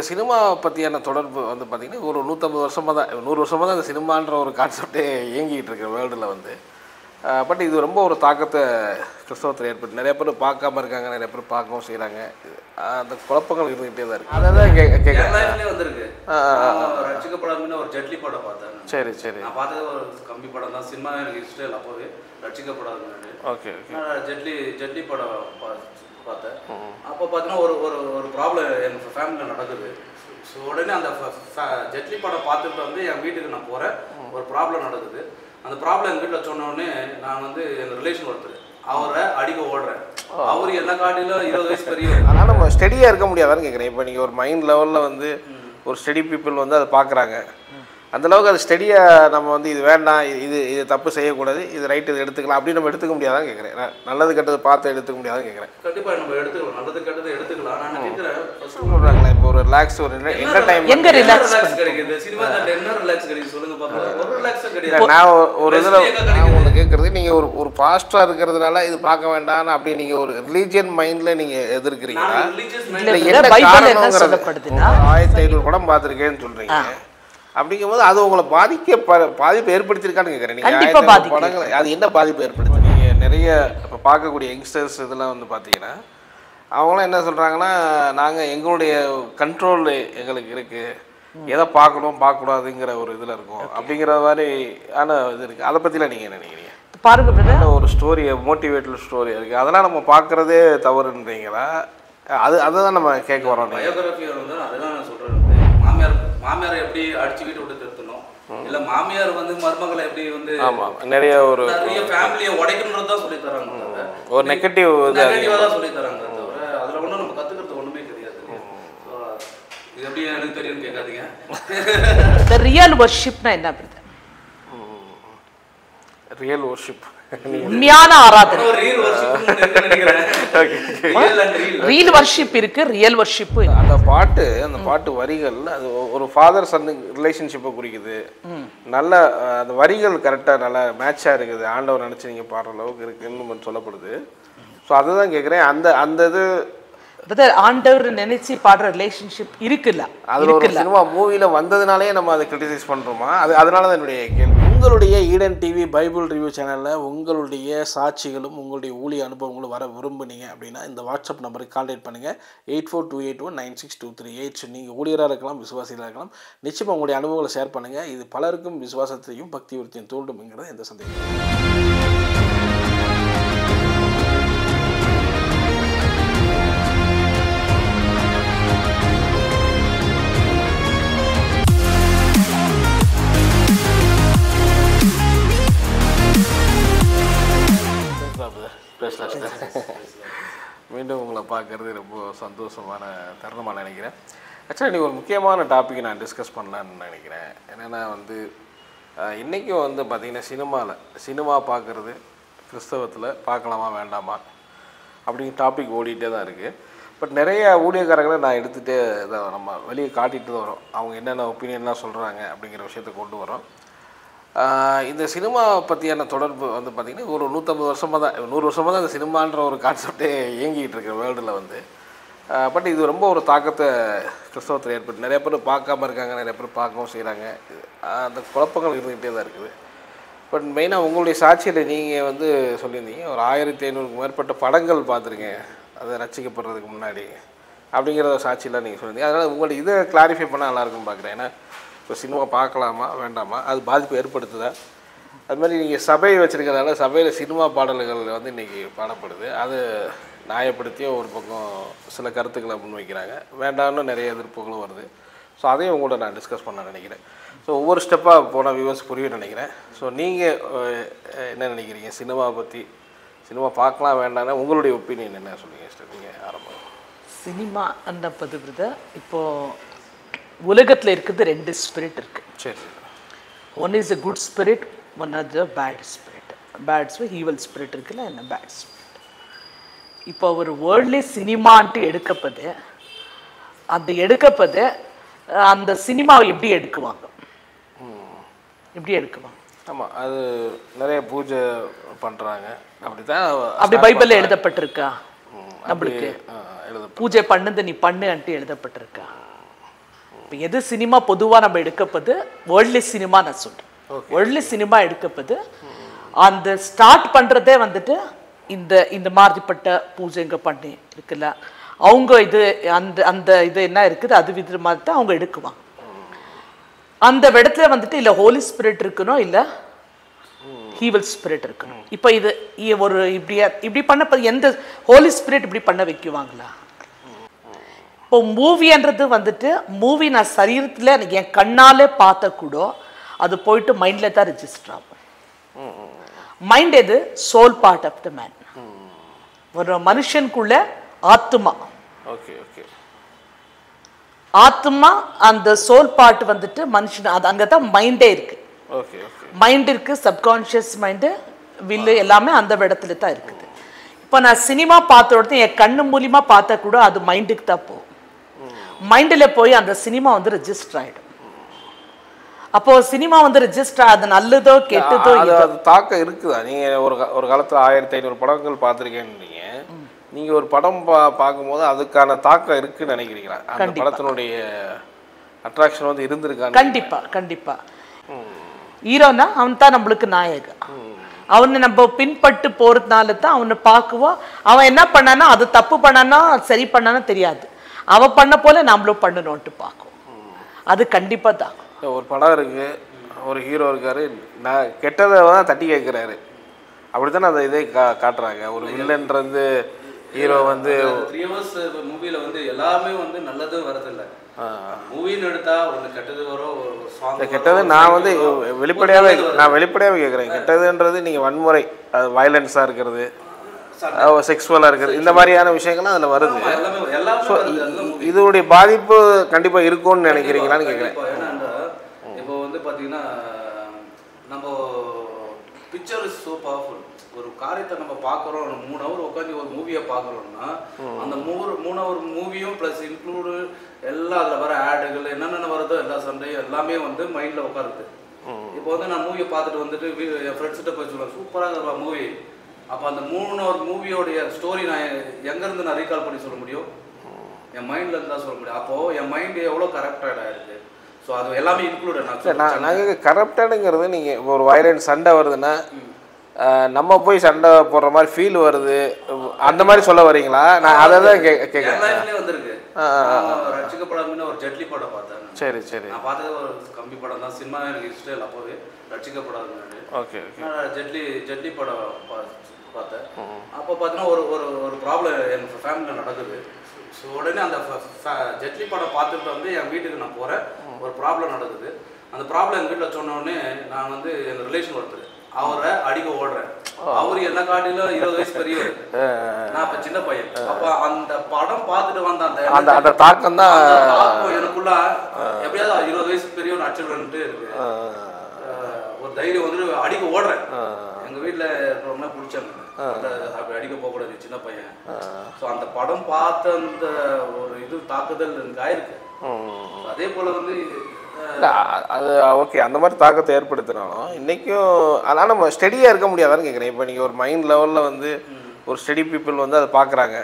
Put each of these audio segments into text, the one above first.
Cinema பற்றியான தொடர்பு வந்து பார்த்திங்கன்னா ஒரு 150 வருஷமாக தான் 100 வருஷமாக தான் இந்த சினிமான்ற ஒரு கான்செப்டே இயங்கிட்டு இருக்கிற வேர்ல்டில் வந்து. பட் இது ரொம்ப ஒரு தாக்கத்தை கிறிஸ்தவத்தில் ஏற்பட்டு நிறைய பேர் பார்க்காம இருக்காங்க, நிறைய பேர் பார்க்கவும் செய்கிறாங்க. அந்த குழப்பங்கள் இருந்துகிட்டே தான் இருக்குது. அதான் கேட்குறேன் வந்திருக்கு. ரட்சிக்கப்படாமல் ஒரு ஜெட்லி படம் பார்த்தேன். சரி சரி. நான் பார்த்தது ஒரு கம்மி படம் தான். சினிமா எனக்கு இஷ்டம் இல்லை. அப்போவே ரட்சிக்கப்படாது. Okay okay. ஜெட்லி படம் பார்த்தேன். அப்போ பார்த்தீங்கன்னா ஒரு ப்ராப்ளம் எங்கள் ஃபேமிலியில் நடக்குது. ஸோ உடனே அந்த ஜெட்லி படம் பார்த்துட்டு வந்து என் வீட்டுக்கு நான் போகிறேன். ஒரு ப்ராப்ளம் நடக்குது. அந்த ப்ராப்ளம் எங்கள் வீட்டில் சொன்ன உடனே நான் வந்து எங்கள் ரிலேஷன் ஒருத்தர் அவரை அடிக்க ஓடுறேன். அவரு என்ன காட்டிலும் 20 வயசு பெரிய. ஆனால் நம்ம ஸ்டடியாக இருக்க முடியாதான்னு கேட்குறேன். இப்போ நீங்கள் ஒரு மைண்ட் லெவலில் வந்து ஒரு ஸ்டடி பீப்புள் வந்து அதை பார்க்குறாங்க. அந்தளவுக்கு அது ஸ்டடியாக நம்ம வந்து இது வேண்டாம், இது தப்பு செய்யக்கூடாது, இது ரைட்டு, இது எடுத்துக்கலாம் அப்படின்னு நம்ம எடுத்துக்க முடியாதான்னு கேட்குறேன். நல்லது கெட்டது பார்த்து எடுத்துக்க முடியாதான்னு கேட்குறேன். கண்டிப்பாக நம்ம எடுத்துக்கலாம், நல்லது கெட்டது எடுத்துக்கலாம். நான் கேட்குறேன் சொல்கிறாங்களே இப்போ ஒரு ரிலாக்ஸ் ஒரு என்ன டைம் எங்கே ரிலாக்ஸ் கிடைக்குது? சினிமா என்ன ரிலாக்ஸ் கிடைக்குது சொல்லுங்க பார்க்கலாம். ஒரு ரிலாக்ஸாக கிடையாது. நான் ஒரு இதில் ஒன்று கேட்குறது, நீங்கள் ஒரு பாஸ்டாக இருக்கிறதுனால இது பார்க்க வேண்டாம்னு அப்படி நீங்கள் ஒரு ரிலீஜியன் மைண்டில் நீங்கள் எதிர்க்கிறீங்களா? என்ன காரணங்கிறது 1500 படம் பார்த்துருக்கேன்னு சொல்கிறீங்க. அப்படிங்கும்போது அது உங்களை பாதிப்பு ஏற்படுத்தியிருக்கான்னு கேட்குறேன். நீங்கள் படங்கள் அது என்ன பாதிப்பு ஏற்படுத்தி? நீங்கள் நிறைய இப்போ பார்க்கக்கூடிய யங்ஸ்டர்ஸ் இதெல்லாம் வந்து பார்த்தீங்கன்னா அவங்களாம் என்ன சொல்கிறாங்கன்னா, நாங்கள் எங்களுடைய கண்ட்ரோல் எங்களுக்கு இருக்குது, எதை பார்க்கணும் பார்க்கக்கூடாதுங்கிற ஒரு இதில் இருக்கும் அப்படிங்கிற மாதிரி ஆன இது இருக்குது. அதை பற்றிலாம் நீங்கள் என்ன நினைக்கிறீங்க? பாருங்க, ஒரு ஸ்டோரி மோட்டிவேட்டல் ஸ்டோரி இருக்குது, அதெல்லாம் நம்ம பார்க்குறதே தவறுன்றீங்களா? அதுதான் நம்ம கேட்க வரோம். பயோகிராஃபி வந்து அதுதான் நான் சொல்கிறேன். மாமியாரை எப்படி அடிச்சு வீட்டு விட்டு திருத்தணும், இல்லை மாமியார் வந்து மருமகளை எப்படி வந்து நிறைய ஃபேமிலியை உடைக்கணுன்றது தான் சொல்லி தராங்க. ஒரு நெகட்டிவாக தான் சொல்லி தராங்க. தவிர அதில் ஒன்றும் நம்ம கற்றுக்கிறது ஒன்றுமே கிடையாது. இது எப்படி எனக்கு தெரியும்னு கேட்காதீங்க. ரியல் வர்ஷிப்னா என்ன? ரியல் வர்ஷிப் உண்மையான ஆராதனை. ரியல் வர்ஷிப் இருக்கு, ரியல் வர்ஷிப். அந்த பாட்டு வரிகள் அது ஒரு ஃபாதர் சன் ரிலேஷன்ஷிப்பை குறிக்குது. நல்ல அந்த வரிகள் கரெக்டாக நல்லா மேட்சாக இருக்குது. ஆண்டவர் நினச்சி நீங்கள் பாடுற அளவுக்கு இருக்குன்னு சொல்லப்படுது. ஸோ அதுதான் கேட்குறேன். அந்த இது ஆண்டவர் நினைச்சு பாடுற ரிலேஷன்ஷிப் இருக்குல்ல, அது ஒரு சினிமா மூவியில் வந்ததுனாலே நம்ம அதை கிரிட்டிசைஸ் பண்ணுறோமா? அதனால தான் என்னுடைய கேள்வி. உங்களுடைய ஈடன் டிவி பைபிள் ரிவ்யூ சேனலில் உங்களுடைய சாட்சிகளும் உங்களுடைய ஊழிய அனுபவங்களும் வர விரும்புனீங்க அப்படின்னா இந்த வாட்ஸ்அப் நம்பருக்கு கான்டாக்ட் பண்ணுங்கள். 8428196238. நீங்கள் ஊழியராக இருக்கலாம், விசுவாசிகளாக இருக்கலாம். நிச்சயமாக உங்களுடைய அனுபவங்களை ஷேர் பண்ணுங்கள். இது பலருக்கும் விசுவாசத்தையும் பக்தி விருத்தியும் தூண்டும்ங்கிறது எந்த சந்தேகம். மீண்டும் உங்களை பார்க்குறது ரொம்ப சந்தோஷமான தருணமாக நினைக்கிறேன். ஆக்சுவலாக இன்றைக்கி ஒரு முக்கியமான டாப்பிக்கை நான் டிஸ்கஸ் பண்ணலான்னு நினைக்கிறேன். என்னென்னா வந்து இன்றைக்கும் வந்து பார்த்திங்கன்னா சினிமா பார்க்குறது கிறிஸ்தவத்தில் பார்க்கலாமா வேண்டாமா அப்படிங்கிற டாபிக் ஓடிட்டே தான் இருக்குது. பட் நிறைய ஊழியக்காரங்களை நான் எடுத்துகிட்டே தான் நம்ம வெளியே காட்டிகிட்டு தான் வரோம். அவங்க என்னென்ன ஒப்பீனியன்லாம் சொல்கிறாங்க அப்படிங்கிற விஷயத்தை கொண்டு வரோம். இந்த சினிமா பற்றியான தொடர்பு வந்து பார்த்திங்கன்னா ஒரு 150 வருஷமாக தான் 100 வருஷமாக தான் இந்த சினிமான்ற ஒரு கான்செப்டே இயங்கிட்டு இருக்கிற வேர்ல்டில் வந்து. பட் இது ரொம்ப ஒரு தாக்கத்தை கிறிஸ்தவத்தில் ஏற்பட்டு நிறைய பேர் பார்க்காம இருக்காங்க, நிறைய பேர் பார்க்கவும் செய்கிறாங்க. அந்த குழப்பங்கள் இருந்துகிட்டே தான் இருக்குது. பட் மெயினாக உங்களுடைய சாட்சியில் நீங்கள் வந்து சொல்லியிருந்தீங்க ஒரு 1500க்கு மேற்பட்ட படங்கள் பார்த்துருக்கேன் அதை ரசிக்கப்படுறதுக்கு முன்னாடி அப்படிங்கிற சாட்சியெலாம் நீங்கள் சொல்லியிருந்தீங்க. அதனால் உங்களுடைய இதை கிளாரிஃபை பண்ணால் நல்லாயிருக்குன்னு பார்க்குறேன். ஏன்னா இப்போ சினிமா பார்க்கலாமா வேண்டாமா, அது பாதிப்பு ஏற்படுத்துதா? அது மாதிரி நீங்கள் சபையை வச்சுருக்கிறதால சபையில் சினிமா பாடல்கள் வந்து இன்றைக்கி பாடப்படுது. அது நியாயப்படுத்தியும் ஒரு பக்கம் சில கருத்துக்களை முன்வைக்கிறாங்க, வேண்டாம்னு நிறைய எதிர்ப்புகளும் வருது. ஸோ அதையும் உங்கள்கிட்ட நான் டிஸ்கஸ் பண்ண நினைக்கிறேன். ஸோ ஒவ்வொரு ஸ்டெப்பாக போனால் வியூவர்ஸ் புரியும் நினைக்கிறேன். ஸோ நீங்கள் என்ன நினைக்கிறீங்க சினிமா பற்றி? சினிமா பார்க்கலாம் வேண்டாம்னா உங்களுடைய ஒப்பீனியன் என்ன சொல்லுங்கள் சார்? நீங்கள் ஆரம்பம். சினிமா அந்த பதிவு இப்போது உலகத்தில் இருக்குது 2 ஸ்பிரிட் இருக்குது. சரி. One is a good spirit, one are bad spirit. Evil spirit இருக்குல்ல, என்ன பேட் ஸ்பிரிட். இப்போ ஒரு வேர்ல்ட்லி சினிமான்ட்டு எடுக்கப்பது, அந்த சினிமாவை எப்படி எடுக்குவாங்க? ஆமாம், அது நிறைய பூஜை பண்ணுறாங்க. அப்படி பைபிளில் எழுதப்பட்டிருக்கா? நம்மளுக்கு பூஜை பண்ணுது நீ பண்ணுன்ட்டு எழுதப்பட்டிருக்கா? இப்போ எது சினிமா பொதுவாக நம்ம எடுக்கப்பது வேர்ல்ட்லி சினிமா நான் சொல்கிறேன். வேர்ல்ட்லி சினிமா எடுக்கப்பது அந்த ஸ்டார்ட் பண்ணுறதே வந்துட்டு இந்த மாதிரிப்பட்ட பூஜைங்க பண்ணி இருக்குல்ல, அவங்க இது அந்த அந்த இது என்ன இருக்குது அது வித மாதிரி தான் அவங்க எடுக்குவாங்க. அந்த இடத்துல வந்துட்டு இல்லை ஹோலி ஸ்பிரிட் இருக்கணும், இல்லை ஹீவல் ஸ்பிரிட் இருக்கணும். இப்போ இது ஒரு இப்படி பண்ண எந்த ஹோலி ஸ்பிரிட் இப்படி பண்ண வைக்குவாங்களா? இப்போ மூவின்றது வந்துட்டு மூவி நான் சரீரத்தில் எனக்கு என் கண்ணாலே பார்த்த கூட அது போயிட்டு மைண்டில் தான் ரெஜிஸ்டர் ஆகும். மைண்ட் எது? Soul part of the man. ஒரு மனுஷனுக்குள்ள ஆத்மா, ஆத்மா அந்த சோல் பார்ட் வந்துட்டு மனுஷன் அது அங்கே தான் மைண்டே இருக்கு. மைண்ட் இருக்கு, சப்கான்ஷியஸ் மைண்டு, வில்லு எல்லாமே அந்த இடத்துல தான் இருக்குது. இப்போ நான் சினிமா பார்த்த உடனே என் கண்ணு மூலியமா பார்த்தா கூட அது மைண்டுக்கு தான் போகும். மைண்டில் போய் அந்த சினிமா வந்து ரெஜிஸ்டர் ஆகிடும். அப்போ சினிமா வந்து ரெஜிஸ்டர் அது நல்லதோ கெட்டதோ அது தாக்கம் இருக்குதா? நீங்கள் ஒரு காலத்தில் 1500 படங்கள் பார்த்துருக்கேன்னு நீங்கள் ஒரு படம் பார்க்கும்போது அதுக்கான தாக்கம் இருக்குன்னு நினைக்கிறீங்களா? அந்த படத்தினுடைய அட்ராக்ஷன் வந்து இருந்திருக்கா? கண்டிப்பா கண்டிப்பா. ஹீரோனா அவன் தான் நம்மளுக்கு நாயகன். அவனை நம்ம பின்பட்டு போறதுனால தான் அவனை பார்க்குவோம். அவன் என்ன பண்ணானா அது தப்பு பண்ணானா சரி பண்ணானா தெரியாது, அவன் பண்ண போல நம்மளும் பண்ணணும்ட்டு பார்க்குவோம். அது கண்டிப்பா தான். ஒரு படம் இருக்கு, ஒரு ஹீரோ இருக்காரு, நான் கெட்டதை தான் தட்டி கேட்குறாரு, அப்படித்தானே அந்த இதே காட்டுறாங்க. ஒரு வில்லன்றது ஹீரோ வந்து 3 hours மூவில வந்து எல்லாமே வந்து நல்லதும் வரதில்லை. மூவின்னு எடுத்தா ஒன்று கெட்டது வரும், ஒரு சாங் கெட்டது. நான் வந்து வெளிப்படையாகவே கேட்குறேன். கெட்டதுன்றது நீங்கள் வன்முறை, அது வயலன்ஸாக இருக்கிறது, செக்ஸுவலாக இருக்கிறது, இந்த மாதிரியான விஷயங்கள்லாம் அதில் வருது. ஸோ இதோடைய பாதிப்பு கண்டிப்பாக இருக்கும்னு நினைக்கிறீங்களான்னு கேட்குறேன். இப்போ வந்து பார்த்தீங்கன்னா நம்ம பிக்சர் இஸ் ஸோ பவர்ஃபுல். ஒரு காரியத்தை நம்ம பார்க்குறோம், 3 hour உட்காந்து ஒரு மூவியை பார்க்குறோம்னா அந்த 3 hour மூவியும் ப்ளஸ் இன்க்ளூடு எல்லாம் அதில் வர ஆடுகள் என்னென்ன வருதோ எல்லா சண்டையும் எல்லாமே வந்து மைண்டில் உட்காருது. இப்போ வந்து நான் மூவியை பார்த்துட்டு வந்துட்டு என் ஃப்ரெண்ட்ஸ்கிட்ட போய் சொல்லுவேன், சூப்பராக இருக்கா மூவி. அப்போ அந்த 3 hour மூவியோடைய ஸ்டோரி நான் எங்கேருந்து நான் ரீகால் பண்ணி சொல்ல முடியும்? என் மைண்டில் இருந்தால் சொல்ல முடியும். அப்போது என் மைண்டு எவ்வளோ கரெக்டாக இருக்குது. ஸோ அது எல்லாமே இன்க்ளூடட். நாங்கள் கரப்டடுங்கிறது நீங்கள் ஒரு வயலன்ஸ் சண்டை வருதுன்னா நம்ம போய் சண்டை போடுற மாதிரி ஃபீல் வருது, அந்த மாதிரி சொல்ல வரீங்களா? நான் அதை தான் கேட்குறேன். வந்திருக்கு ரட்சிக்கப்படாமல் ஒரு ஜெட்லி படம் பார்த்தேன். சரி சரி. நான் பார்த்தது ஒரு கம்பி படம் தான். சினிமா எனக்கு இஷ்டம் இல்லை அப்போவே. ரட்சிக்கப்படாது ஓகே ஜெட்லி படம் பார்த்தேன். அப்போ பார்த்தீங்கன்னா ஒரு ப்ராப்ளம் என் ஃபேமிலியில் நடக்குது. ஸோ உடனே அந்த ஜெட்லி படம் பார்த்துட்டு வந்து என் வீட்டுக்கு நான் போகிறேன். ஒரு ப்ராப்ளம் நடக்குது. அந்த ப்ராப்ளம் எங்கள் வீட்டில் சொன்ன உடனே நான் வந்து எங்கள் ரிலேஷன் ஒருத்தர் அவரை அடிக்க ஓடுறேன். அவரு என்ன காட்டிலும் 20 வயசு பெரியவர், நான் அப்ப சின்ன பையன். அப்ப அந்த படம் பார்த்துட்டு வந்த அந்த தாக்கம் தான் எனக்குள்ள எப்படியாவது 20 வயசு பெரியவர் அடிச்சிடன்ட்டு இருக்கு. ஒரு தைரியம் வந்து அடிக்க ஓடுறேன். எங்க வீட்டுல ரொம்ப பிடிச்சாங்க, அப்படி அடிக்க போகக்கூடாது சின்ன பையன். ஸோ அந்த படம் பார்த்த அந்த ஒரு இது தாக்குதல் எனக்கு ஆயிருக்கு. அதே போல வந்து அது ஓகே, அந்த மாதிரி தாக்கத்தை ஏற்படுத்தினாலும் இன்றைக்கும் அதனால் நம்ம ஸ்டெடியாக இருக்க முடியாதான்னு கேட்குறேன். இப்போ நீங்கள் ஒரு மைண்ட் லெவலில் வந்து ஒரு ஸ்டெடி பீப்புள் வந்து அதை பார்க்குறாங்க,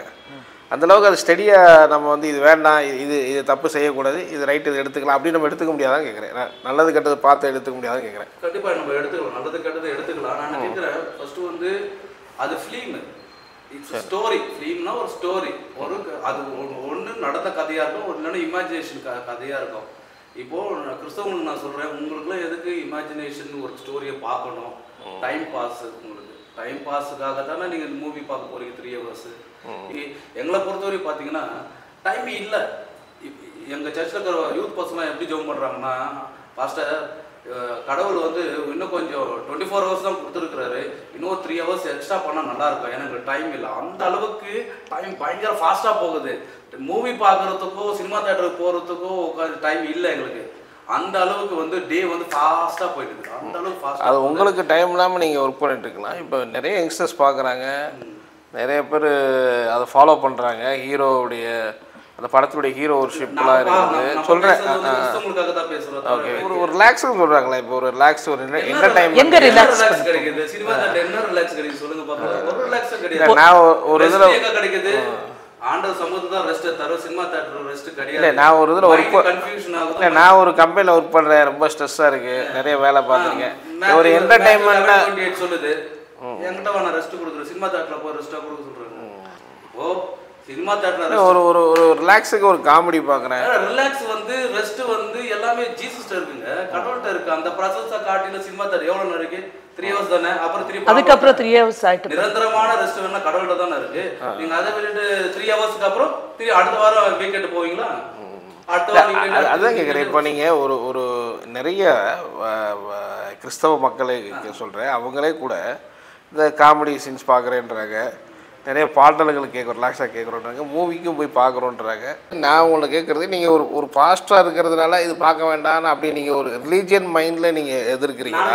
அந்தளவுக்கு அது ஸ்டெடியாக நம்ம வந்து இது வேண்டாம், இது தப்பு செய்யக்கூடாது, இது ரைட்டு, இது எடுத்துக்கலாம் அப்படின்னு நம்ம எடுத்துக்க முடியாதான்னு கேட்குறேன். நல்லது கெட்டது பார்த்து எடுத்துக்க முடியாதான்னு கேட்குறேன். கண்டிப்பாக நம்ம எடுத்துக்கலாம், நல்லது கெட்டது எடுத்துக்கலாம். நான் கேட்குறேன் ஃபஸ்ட்டு வந்து அது ஃபிலிம், இட்ஸ் ஸ்டோரி. ஃபிலிம்னா ஒரு ஸ்டோரி, ஒரு அது ஒன்று நடந்த கதையாக இருக்கும், ஒரு இல்லைன்னா இமேஜினேஷன் கதையாக இருக்கும். இப்போது கிறிஸ்தவங்களுக்கு நான் சொல்கிறேன், உங்களுக்குலாம் எதுக்கு இமேஜினேஷன் ஒரு ஸ்டோரியை பார்க்கணும்? Time pass. உங்களுக்கு டைம் பாஸுக்காக தானே நீங்கள் மூவி பார்க்க போகிறீங்க 3 hours. எங்களை பொறுத்தவரை பார்த்தீங்கன்னா டைம் இல்லை. எங்கள் சர்ச்சில் இருக்கிற யூத் பர்சன்லாம் எப்படி ஜெபம் பண்ணுறாங்கன்னா, பாஸ்டர் கடவுள் வந்து இன்னும் கொஞ்சம் 24 hours தான் கொடுத்துருக்குறாரு, இன்னும் 3 hours எக்ஸ்ட்ரா பண்ணால் நல்லாயிருக்கும், எனக்கு டைம் இல்லை. அந்த அளவுக்கு டைம் பயங்கர ஃபாஸ்ட்டாக போகுது. மூவி பார்க்குறதுக்கோ சினிமா தேட்டருக்கு போகிறதுக்கோ உட்காந்து டைம் இல்லை எங்களுக்கு. அந்த அளவுக்கு வந்து டே வந்து ஃபாஸ்ட்டாக போயிட்டு இருக்கு. அந்த அளவுக்கு ஃபாஸ்ட்டாக. அது உங்களுக்கு டைம் இல்லாமல் நீங்கள் ஒர்க் பண்ணிட்டு இருக்கலாம். இப்போ நிறைய யங்ஸ்டர்ஸ் பார்க்குறாங்க, நிறைய பேர் அதை ஃபாலோ பண்ணுறாங்க. ஹீரோவுடைய அந்த படத்துடைய ஹீரோ ஒர்ஷிப்லாம் இருக்குது சொல்கிறேன். ஓகே, ஒரு ரிலாக்ஸுன்னு சொல்கிறாங்களே. இப்போ ஒரு ரிலாக்ஸ், ஒரு என்டர்டைன்மெண்ட், எங்கே ரிலாக்ஸ் கிடைக்குது? சினிமா தேட்டர் என்ன ரிலாக்ஸ் கிடைக்குது சொல்லுங்க பார்க்கலாம். ஒரு ரிலாக்ஸும் கிடையாது. நான் ஒரு இதில் கிடைக்குது. ஆண்டவர் சமூகத்துல தான் ரெஸ்ட் தர சினிமா தியேட்டர் ரெஸ்ட் இல்லை கிடையாது. நான் ஒரு இதில் ஒர்க் கன்ஃபியூஷன் ஆகுது. இல்லை நான் ஒரு கம்பெனியில் ஒர்க் பண்ணுறேன், ரொம்ப ஸ்ட்ரெஸ்ஸாக இருக்குது, நிறைய வேலை பார்த்துருக்கேன். ஒரு என்டர்டைன்மெண்ட்னா சொல்லுது என்கிட்ட நான் ரெஸ்ட் கொடுக்குறேன், சினிமா தியேட்டரில் போய் ரெஸ்ட்டாக கொடுக்க சொல்கிறேன். ஓ சினிமா தியேட்டர் ஒரு ஒரு ஒரு ரிலாக்ஸுக்கு ஒரு காமெடி பார்க்குறேன். ரிலாக்ஸ் வந்து ரெஸ்ட் வந்து எல்லாமே ஜீசஸ்ட்ட இருக்குங்க, கடவுள்கிட்ட இருக்கு. அந்த ப்ராசஸை காட்டின சினிமா தியேட்டர் எவ்வளோ நேரம் இருக்கு? 3 hours தானே. அப்புறம் 3 அதுக்கப்புறம் 3 hours ஆயிட்டு நிரந்தரமான ரெஸ்ட் வேணா கடவுள்கிட்ட தானே இருக்கு. நீங்க அதை விட்டுட்டு 3 ஹவர்ஸ்க்கு அப்புறம் அடுத்த வாரம் வீக்கெண்ட் போவீங்களா? அடுத்த வாரம் அதுதான் கேட்குறேன். இப்போ நீங்கள் ஒரு ஒரு நிறைய கிறிஸ்தவ மக்களை சொல்கிறேன், அவங்களே கூட இந்த காமெடி சீன்ஸ் பார்க்குறேன்றாங்க, நிறைய பாடல்கள் கேட்குறோம், ரிலாக்ஸாக கேட்குறோன்றாங்க, மூவிக்கும் போய் பார்க்குறோன்றாங்க. நான் உங்களை கேட்குறது, நீங்கள் ஒரு ஒரு பாஸ்டராக இருக்கிறதுனால இது பார்க்க வேண்டாம்னு அப்படி நீங்கள் ஒரு ரிலீஜியன் மைண்டில் நீங்கள் எதிர்க்கிறீங்களா?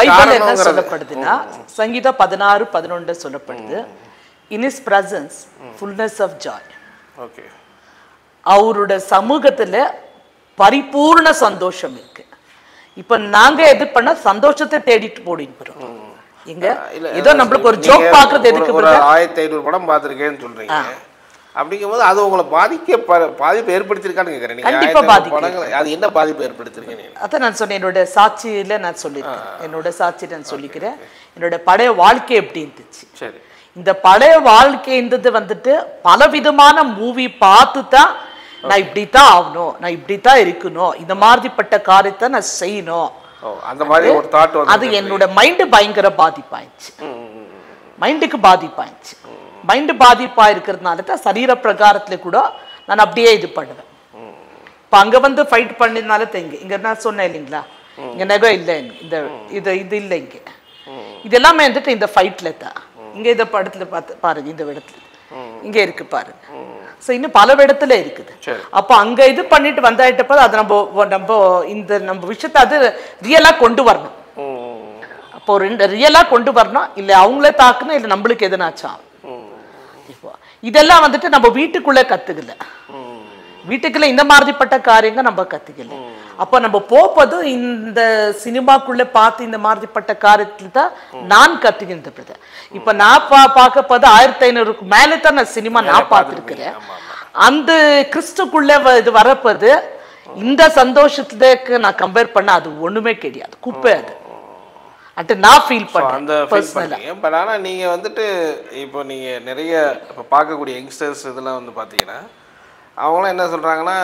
பைபிள் என்ன சொல்லப்படுதுன்னா, சங்கீதம் 16:11 சொல்லப்படுது, in his presence fullness of joy. Okay, அவரோட சமூகத்துல பரிபூர்ண சந்தோஷம் இருக்கு. இப்ப நாங்க எது பண்ண சந்தோஷத்தை தேடிட்டு போடின்னு போறோம். இங்க ஏதோ நம்மளுக்கு ஒரு ஜோக் பாக்குறது எதுக்கு? ஒரு 1500 படம் பார்த்துருக்கேன்னு சொல்றீங்க. அப்படிங்கும்போது அது உங்களை பாதிப்பு ஏற்படுத்திருக்கான்னு கேட்குறேன். கண்டிப்பா பாதிப்பு. அது என்ன பாதிப்பு ஏற்படுத்திருக்கீங்க? அதான் நான் சொன்னேன், என்னோட சாட்சியில நான் சொல்லியிருக்கேன். என்னோட சாட்சி நான் சொல்லிக்கிறேன். என்னோட பழைய வாழ்க்கை எப்படி இருந்துச்சு. சரி, இந்த பழைய வாழ்க்கை இருந்தது வந்துட்டு பலவிதமான மூவி பார்த்து தான் நான் இப்படித்தான் ஆகணும், நான் இப்படித்தான் இருக்கணும், இந்த மாதிரிப்பட்ட காரியத்தை நான் செய்யணும், அந்த மாதிரி ஒரு தாட் வந்து அது என்னோட மைண்டு பயங்கர பாதிப்பாயிடுச்சு. மைண்டுக்கு பாதிப்பாயிடுச்சு. மைண்டு பாதிப்பா இருக்கிறதுனால தான் சரீர பிரகாரத்துல கூட நான் அப்படியே இது பண்ணுவேன். இப்போ அங்க வந்து ஃபைட் பண்ணினால தெங்க இங்க நான் சொன்னேன் இல்லைங்களா, இங்க நகை இல்லை, இந்த இது இது இல்லை, இங்க இது எல்லாமே வந்துட்டு இந்த ஃபைட்ல தான். இங்க இந்த படத்துல பார்த்து பாருங்க, இந்த இடத்துல இங்க இருக்கு பாருங்க. ஸோ இன்னும் பல இடத்துல இருக்குது. அப்போ அங்க இது பண்ணிட்டு வந்தாயிட்டப்போ அது நம்ம விஷயத்தை அது ரியலா கொண்டு வரணும். அப்போ ரியலா கொண்டு வரணும். இல்லை அவங்களே தாக்கணும், இல்லை நம்மளுக்கு எதுனாச்சா. இப்போ இதெல்லாம் வந்துட்டு நம்ம வீட்டுக்குள்ளே கத்துக்கல, வீட்டுக்குள்ள இந்த மாதிரிப்பட்ட காரியங்கள் நம்ம கத்துக்கல. அப்போ நம்ம போப்பது இந்த சினிமாக்குள்ள பார்த்து இந்த மாதிரிப்பட்ட காரியத்துல தான் நான் கத்துக்கின்றது. இப்ப நான் பார்க்கப்போது 1500க்கு மேலே தான் நான் சினிமா நான் பார்த்துருக்கிறேன். அந்த கிறிஸ்துக்குள்ள இது வரப்போது இந்த சந்தோஷத்துக்கு நான் கம்பேர் பண்ண அது ஒண்ணுமே கிடையாது, குப்பை. அது நான் ஃபீல் பண்ணேன். பட் ஆனால் நீங்கள் வந்துட்டு இப்போ நீங்கள் நிறைய இப்போ பார்க்கக்கூடிய யங்ஸ்டர்ஸ் இதெல்லாம் வந்து பார்த்தீங்கன்னா அவங்களாம் என்ன சொல்கிறாங்கன்னா,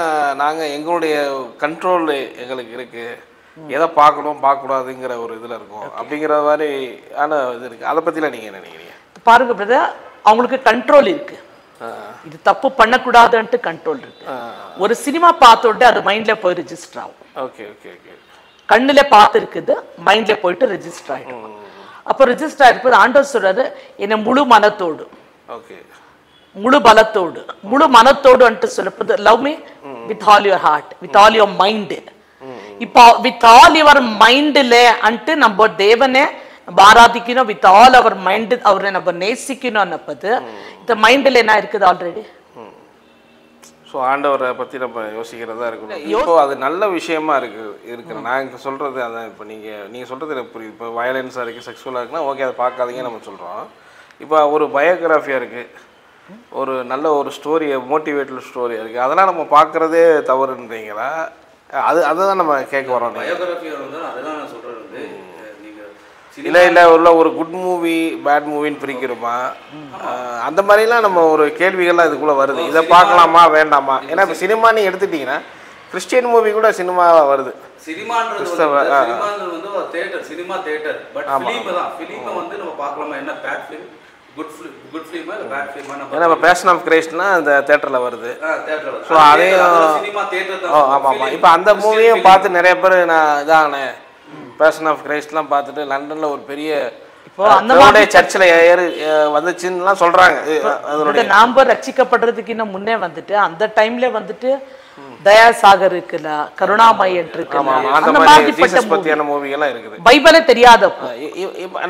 நாங்கள் எங்களுடைய கண்ட்ரோல் எங்களுக்கு இருக்குது, எதை பார்க்கணும் பார்க்கக்கூடாதுங்கிற ஒரு இதில் இருக்கும் அப்படிங்கிற மாதிரி ஆன இது இருக்குது. அதை பற்றிலாம் நீங்கள் என்ன நினைக்கிறீங்க? பாருங்க பிரதர், அவங்களுக்கு கண்ட்ரோல் இருக்குது, இது தப்பு பண்ணக்கூடாதுன்ட்டு கண்ட்ரோல் இருக்கு. ஒரு சினிமா பார்த்தோட்டு அது மைண்டில் போய் ரிஜிஸ்டர் ஆகும். ஓகே ஓகே ஓகே, கண்ணில் பார்த்துருக்குது, மைண்டில் போயிட்டு ரிஜிஸ்டர் ஆகிடும். அப்போ ரிஜிஸ்டர் ஆகிருப்பது ஆண்டவர் சொல்கிறாரு, என்னை முழு மனத்தோடு, ஓகே, முழு பலத்தோடு, முழு மனத்தோடு அன்ட்டு சொல்லப்பது, love me with all your heart, with all your mind. இப்போ வித் ஆல் யுவர் மைண்டில் அன்ட்டு நம்ம தேவனே நம்ம ஆராதிக்கணும், வித் ஆல் அவர் மைண்டு அவரை நம்ம நேசிக்கணும் அன்னப்பது. இந்த மைண்டில் என்ன இருக்குது ஆல்ரெடி. ஸோ ஆண்டவரை பற்றி நம்ம யோசிக்கிறதா இருக்கணும். இப்போ அது நல்ல விஷயமா இருக்கிற நான் இங்கே சொல்கிறது அதான். இப்போ நீங்கள் சொல்கிறது எனக்கு புரியுது. இப்போ வயலன்ஸாக இருக்குது, செக்ஸுவலாக இருக்குன்னா ஓகே, அதை பார்க்காதீங்க நம்ம சொல்கிறோம். இப்போ ஒரு பயோகிராஃபியாக இருக்குது, ஒரு நல்ல ஒரு ஸ்டோரி, மோட்டிவேட்டல் ஸ்டோரியாக இருக்குது, அதெல்லாம் நம்ம பார்க்குறதே தவறுன்றீங்களா? அதுதான் நம்ம கேட்க வரோம். இல்லை உள்ள ஒரு குட் மூவி பேட் மூவின்னு பிரிக்கிறோமா, அந்த மாதிரிலாம் நம்ம ஒரு கேள்விகள்லாம் இதுக்குள்ளே வருது. இதை பார்க்கலாமா வேண்டாமா? ஏன்னா இப்போ சினிமா நீ எடுத்துட்டிங்கன்னா கிறிஸ்டியன் மூவி கூட சினிமாவாக வருது. ஏன்னா பேஷன் ஆஃப் கிரைஸ்ட்னா அந்த தேட்டரில் வருது. ஸோ அதையும் ஆமாம் ஆமாம், இப்போ அந்த மூவியும் பார்த்து நிறைய பேர் நான் இதானே பேஷன் ஆஃப் கிரைஸ்ட்லாம் பார்த்துட்டு லண்டனில் ஒரு பெரிய சர்ச்சில் வந்துச்சுன்னுலாம் சொல்கிறாங்க. அதோட நாம ரட்சிக்கப்படுறதுக்கு இன்னும் முன்னே வந்துட்டு அந்த டைம்ல வந்துட்டு தயாசாகர் இருக்குல்ல, கருணாமயன் இருக்குல்ல, அந்த மாதிரிப்பட்ட மூவிகள்லாம் இருக்குது. பைபிளே தெரியாத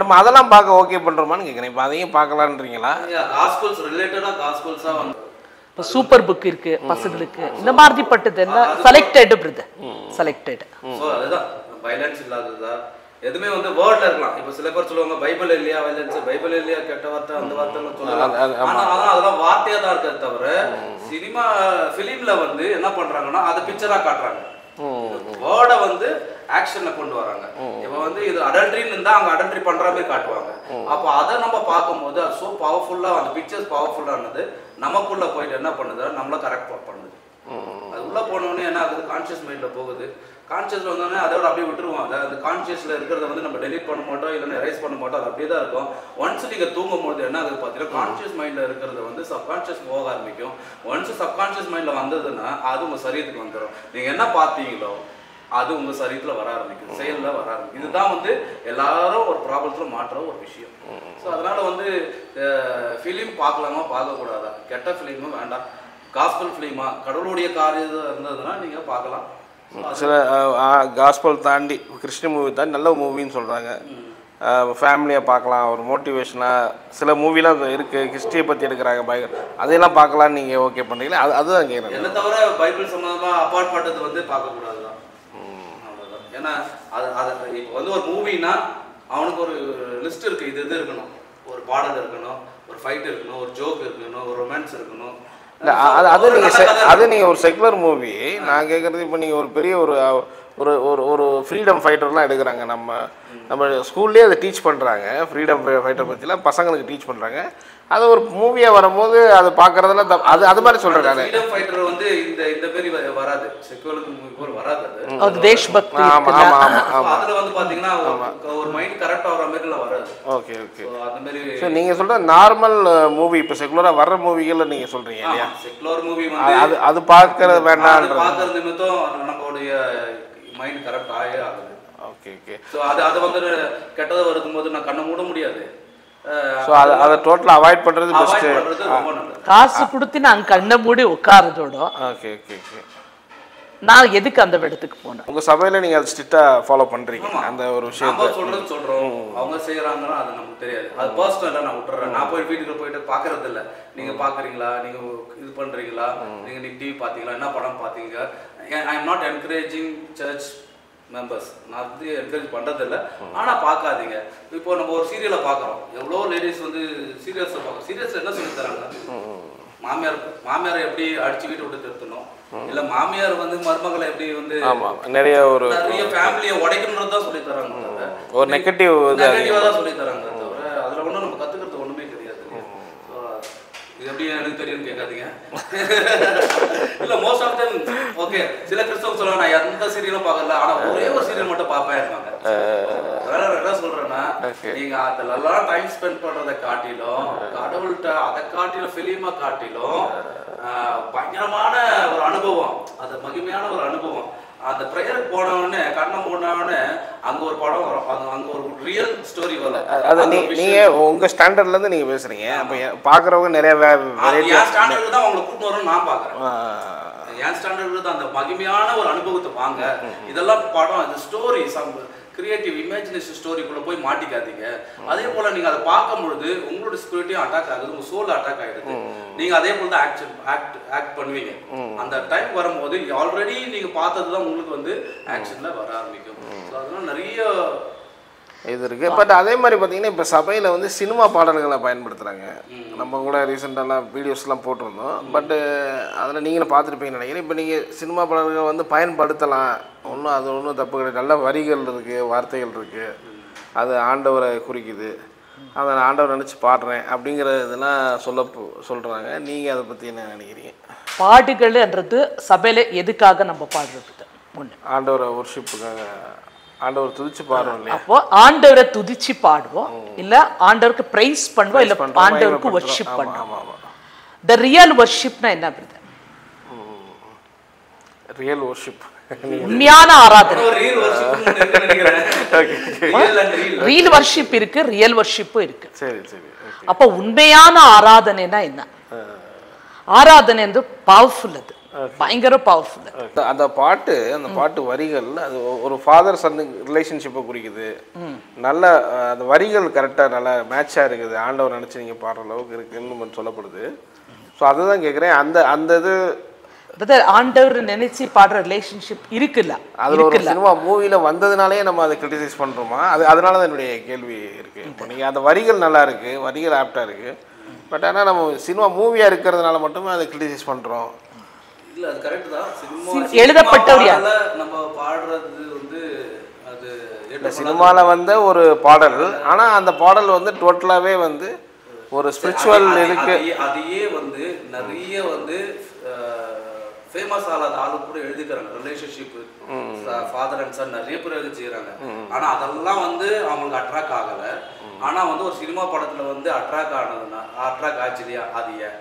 நம்ம அதெல்லாம் பார்க்க ஓகே பண்றோமான்னு கேட்குறேன். இப்போ அதையும் பார்க்கலான்றீங்களா? சூப்பர் புக் இருக்கு பசங்களுக்கு, இந்த மாதிரிப்பட்டது எல்லாம் செலக்டட் பிரதர், செலக்டட். வயலன்ஸ் இல்லாததா, எதுவுமே வந்து வேர்ட்ல இருக்கலாம். இப்போ சில பேர் சொல்லுவாங்க பைபிள் இல்லையா வயலன்ஸ், பைபிள் இல்லையா கெட்ட வார்த்தை, அந்த வார்த்தை சொல்லலாம். ஆனா அதெல்லாம் வார்த்தையா தான் இருக்கிறத தவிர சினிமா ஃபிலிம்ல வந்து என்ன பண்றாங்கன்னா அதை பிக்சரா காட்டுறாங்க. வேர்டை வந்து ஆக்ஷன்ல கொண்டு வராங்க. இப்போ வந்து இது அடல்ட்ரின்னு இருந்தா அங்க அடல்ட்ரி பண்ற மாதிரி காட்டுவாங்க. அப்போ அதை நம்ம பார்க்கும்போது அது ஸோ பவர்ஃபுல்லா, அந்த பிக்சர்ஸ் பவர்ஃபுல்லானது நமக்குள்ள போயிட்டு என்ன பண்ணுது, நம்மள கரெக்ட் பண்ணுது. அது உள்ள போனோடனே என்ன ஆகுது, கான்சியஸ் மைண்ட்ல போகுது. கான்சியஸ்ல வந்தோடனே அதோட அப்படியே விட்டுருவோம். அந்த கான்சியஸ்ல இருக்கிறத வந்து நம்ம டெலிட் பண்ண மாட்டோம், இல்லைன்னா எரேஸ் பண்ண மாட்டோம். அது அப்படியே தான் இருக்கும். ஒன்ஸ் நீங்க தூங்கும் போது என்ன ஆகுது பார்த்தீங்கன்னா, கான்சியஸ் மைண்ட்ல இருக்கிறத வந்து சப்கான்சியஸ் போக ஆரம்பிக்கும். ஒன்ஸ் சப்கான்சியஸ் மைண்ட்ல வந்ததுன்னா அது உங்க சரீரத்துக்கு வந்துடும். நீங்க என்ன பார்த்தீங்களோ அது உங்க சரீரத்துல வர ஆரம்பிக்கும், செயல்ல வர ஆரம்பிக்கும். இதுதான் வந்து எல்லாரும் ஒரு ப்ராப்ளத்துல மாற்ற ஒரு விஷயம். ஸோ அதனால வந்து ஃபிலிம் பார்க்கலாமா பார்க்கக்கூடாதா, கெட்ட ஃபிலிமும் வேண்டாம், காஸ்பல் ஃபிலிமா கடவுளுடைய காரியம் இருந்ததுன்னா நீங்க பார்க்கலாம். சில காஸ்பல் தாண்டி கிறிஸ்டின் மூவி தாண்டி நல்ல மூவின்னு சொல்கிறாங்க. ஃபேமிலியாக பார்க்கலாம், ஒரு மோட்டிவேஷனாக சில மூவிலாம் இருக்குது, ஹிஸ்ட்ரியை பற்றி எடுக்கிறாங்க, அதையெல்லாம் பார்க்கலான்னு நீங்கள் ஓகே பண்ணுறீங்களா? அதுதான் கேட்குறேன். என்ன தவிர பைபிள் சம்மந்தமாக அப்பாற்பட்டது வந்து பார்க்கக்கூடாது தான். அவ்வளோதான். ஏன்னா அது இப்போ வந்து ஒரு மூவினா அவனுக்கு ஒரு லிஸ்ட் இருக்குது. இது இருக்கணும், ஒரு பாடல் இருக்கணும், ஒரு ஃபைட் இருக்கணும், ஒரு ஜோக் இருக்கணும், ஒரு ரொமான்ஸ் இருக்கணும். இல்லை அது நீங்கள் ஒரு செக்குலர் மூவி நான் கேட்குறது. இப்போ நீங்கள் ஒரு பெரிய ஒரு ஒரு ஒரு ஒரு ஃப்ரீடம் ஃபைட்டர்லாம் எடுக்கிறாங்க. நம்ம ஸ்கூல்லேயே அதை டீச் பண்ணுறாங்க. ஃப்ரீடம் ஃபைட்டர் பற்றிலாம் பசங்களுக்கு டீச் பண்ணுறாங்க. அது ஒரு மூவியாக வரும்போது அது பார்க்குறதெல்லாம் அது மாதிரி சொல்கிறேன் நான். ஃப்ரீடம் ஃபைட்டர் வந்து இந்த பேரி வராது, செக்குலர் மூவி வராது. அது தேஷ்பக்தி. ஆமாம் ஆமாம் ஆமாம் ஆமாம். அதில் வந்து பார்த்தீங்கன்னா ஒரு மைண்ட் கரெக்டாக வர மாதிரிலாம் வராது. Okay okay. அந்த மாதிரி ஸோ நீங்கள் சொல்கிற நார்மல் மூவி இப்போ செக்குலராக வர்ற மூவிகளில் நீங்கள் சொல்கிறீங்க இல்லையா? செக்குலர் மூவி வந்து அது பார்க்கறது வேண்டாம், பார்க்கறது நிமித்தம் நம்மளுடைய மைண்ட் கரெக்ட் ஆகுது. Okay okay. ஸோ அது வந்து கெட்டதை வரும்போது நான் கண்ணை மூட முடியாது. ஸோ அதை டோட்டலாக அவாய்ட் பண்ணுறது பெஸ்ட்டு. ரொம்ப நல்லது. காசு கொடுத்து நான் கண்ணை மூடி உட்காரதோட ஓகே ஓகே ஓகே. நான் எதுக்கு அந்த இடத்துக்கு போனேன்? உங்கள் சபையில் நீங்கள் அதை ஸ்ட்ரிக்டாக ஃபாலோ பண்ணுறீங்க அந்த ஒரு விஷயத்தை? சொல்கிறோம், அவங்க செய்கிறாங்கன்னா அது நமக்கு தெரியாது. அது பர்சனலாக நான் விட்டுறேன். நான் போய் வீட்டுக்கு போயிட்டு பார்க்கறது இல்லை. நீங்கள் பார்க்குறீங்களா, நீங்கள் இது பண்ணுறீங்களா, நீங்கள் டிவி பார்த்தீங்களா, என்ன படம் பார்த்தீங்க. I am not encouraging church members, நான் வந்து என்கரேஜ் பண்ணுறதில்ல. ஆனால் பார்க்காதீங்க. இப்போ நம்ம ஒரு சீரியலை பார்க்குறோம், எவ்வளோ லேடிஸ் வந்து சீரியல்ஸை பார்க்குறோம். சீரியல்ஸில் என்ன சொல்லி தராங்க? மாமியாரை எப்படி அடிச்சு வீட்டை விட்டு திருத்தணும், இல்லை மாமியார் வந்து மருமகளை எப்படி வந்து நிறைய ஃபேமிலியை உடைக்கணுன்றது தான் சொல்லி தராங்க. ஒரு நெகட்டிவாக தான் சொல்லி தராங்க. தவிர அதில் ஒன்றும் நம்ம கற்றுக்கிறது ஒன்றுமே கிடையாது. இது எப்படி எனக்கு தெரியும்னு கேட்காதீங்க. இல்லை மோஸ்ட் ஆஃப் டைம் ஓகே. சில கிறிஸ்தவங்க சொல்லுவாங்க நான் எந்த சீரியலும் பார்க்கல, ஆனால் ஒரே ஒரு சீரியல் மட்டும் பார்ப்பேன் இருப்பாங்க. அதனால என்ன சொல்றேன்னா, நீங்க அதெல்லாம் டைம் ஸ்பெண்ட் பண்றதை காட்டிலும் கடவுள்கிட்ட அதை காட்டிலும் ஃபிலிமா காட்டிலும் பயங்கரமான ஒரு அனுபவம், அது மகிமையான ஒரு அனுபவம். அந்த ப்ரேயருக்கு போனவொடனே கண்ணை மூடினவொடனே அங்க ஒரு படம் வரும், அங்க ஒரு ரியல் ஸ்டோரி வரும். அது நீங்க உங்க ஸ்டாண்டர்ட்ல இருந்து நீங்க பேசுறீங்க. அப்ப பாக்குறவங்க நிறைய என் ஸ்டாண்டர்டுக்கு தான் அவங்களை கூட்டு வரணும்னு நான் பாக்குறேன். என் ஸ்டாண்டர்டுக்கு தான் அந்த மகிமையான ஒரு அனுபவத்தை வாங்க. இதெல்லாம் படம், இந்த ஸ்டோரி, கிரியேட்டிவ் இமேஜினேஷன் ஸ்டோரிக்குள்ள போய் மாட்டிக்காதீங்க. அதே போல நீங்க அதை பார்க்கும் பொழுது உங்களோட ஸ்பிரிட்டையும் அட்டாக் ஆகுது, உங்க சோல் அட்டாக் ஆயிடுது. நீங்க அதே போல தான் ஆக்ட் பண்ணுவீங்க. அந்த டைம் வரும்போது ஆல்ரெடி நீங்க பார்த்ததுதான் உங்களுக்கு வந்து ஆக்ஷன்ல வர ஆரம்பிக்கும். அதனால நிறைய இது இருக்குது. பட் அதே மாதிரி பார்த்தீங்கன்னா இப்போ சபையில் வந்து சினிமா பாடல்களை பயன்படுத்துகிறாங்க. நம்ம கூட ரீசெண்டாலாம் வீடியோஸ்லாம் போட்டிருந்தோம். பட்டு அதில் நீங்களும் பார்த்துருப்பீங்கன்னு நினைக்கிறேன். இப்போ நீங்கள் சினிமா பாடல்கள் வந்து பயன்படுத்தலாம், அது ஒன்றும் தப்பு கிடையாது. நல்ல வரிகள் இருக்குது, வார்த்தைகள் இருக்குது, அது ஆண்டவரை குறிக்குது, அதை நான் ஆண்டவர் நினச்சி பாடுறேன் அப்படிங்கிற இதெல்லாம் சொல்கிறாங்க. நீங்கள் அதை பற்றி என்ன நினைக்கிறீங்க? பாடுகள்ன்றது சபையில் எதுக்காக நம்ம பாடுறது? ஒன்று ஆண்டவரை ஒர்ஷிப்புக்காக, ஆண்டவர் துதிச்சு பாடுவோம் இல்லையா? அப்போ ஆண்டவரை துதிச்சு பாடுவோம், இல்ல ஆண்டவருக்கு பிரைஸ் பண்ணுவோம், இல்ல ஆண்டவருக்கு வர்ஷிப் பண்ணுவோம். தி ரியல் வர்ஷிப்னா என்ன பிரதர்? ரியல் வர்ஷிப் உண்மையான ஆராதனை. ரியல் வர்ஷிப் இருக்கு, ரியல் வர்ஷிப்பும் இருக்கு. சரி சரி. அப்போ உண்மையான ஆராதனைனா என்ன? ஆராதனை வந்து பவர்ஃபுல், அது பயங்கர பவர்ஃபுல். அந்த பாட்டு வரிகள் அது ஒரு ஃபாதர் சன் ரிலேஷன்ஷிப்பை குறிக்குது. நல்ல அந்த வரிகள் கரெக்டாக நல்லா மேட்சாக இருக்குது, ஆண்டவர் நினச்சி நீங்கள் பாடுற அளவுக்கு இருக்குன்னு சொல்லப்படுது. ஸோ அதுதான் கேட்குறேன். அந்த இது ஆண்டவர் நினைச்சு பாடுற ரிலேஷன்ஷிப் இருக்குல்ல. அதில் ஒரு சினிமா மூவியில் வந்ததுனாலே நம்ம அதை கிரிட்டிசைஸ் பண்ணுறோமா? அதனால தான் என்னுடைய கேள்வி இருக்குது. இப்போ நீங்கள் அந்த வரிகள் நல்லா இருக்குது, வரிகள் ஆப்டாக இருக்குது, பட் ஆனால் நம்ம சினிமா மூவியாக இருக்கிறதுனால மட்டுமே அதை கிரிட்டிசைஸ் பண்ணுறோம். இல்லை, அது கரெக்ட் தான். எழுதப்பட்டவர் நம்ம பாடுறது வந்து அது இல்லை, சினிமாவில் வந்த ஒரு பாடல், ஆனால் அந்த பாடல் வந்து டோட்டலாகவே வந்து ஒரு ஸ்பிரிச்சுவல் இருக்கு. அதையே வந்து நிறைய வந்து ஃபேமஸ் ஆகாத ஆளு கூட எழுதிக்கிறாங்க. ரிலேஷன்ஷிப் ஃபாதர் அண்ட் சன் நிறைய பேர் எழுதி செய்யறாங்க. ஆனா அதெல்லாம் வந்து அவங்களுக்கு அட்ராக்ட் ஆகல. ஆனா வந்து ஒரு சினிமா படத்துல வந்து அட்ராக்ட் ஆச்சு இல்லையா? அது ஏன்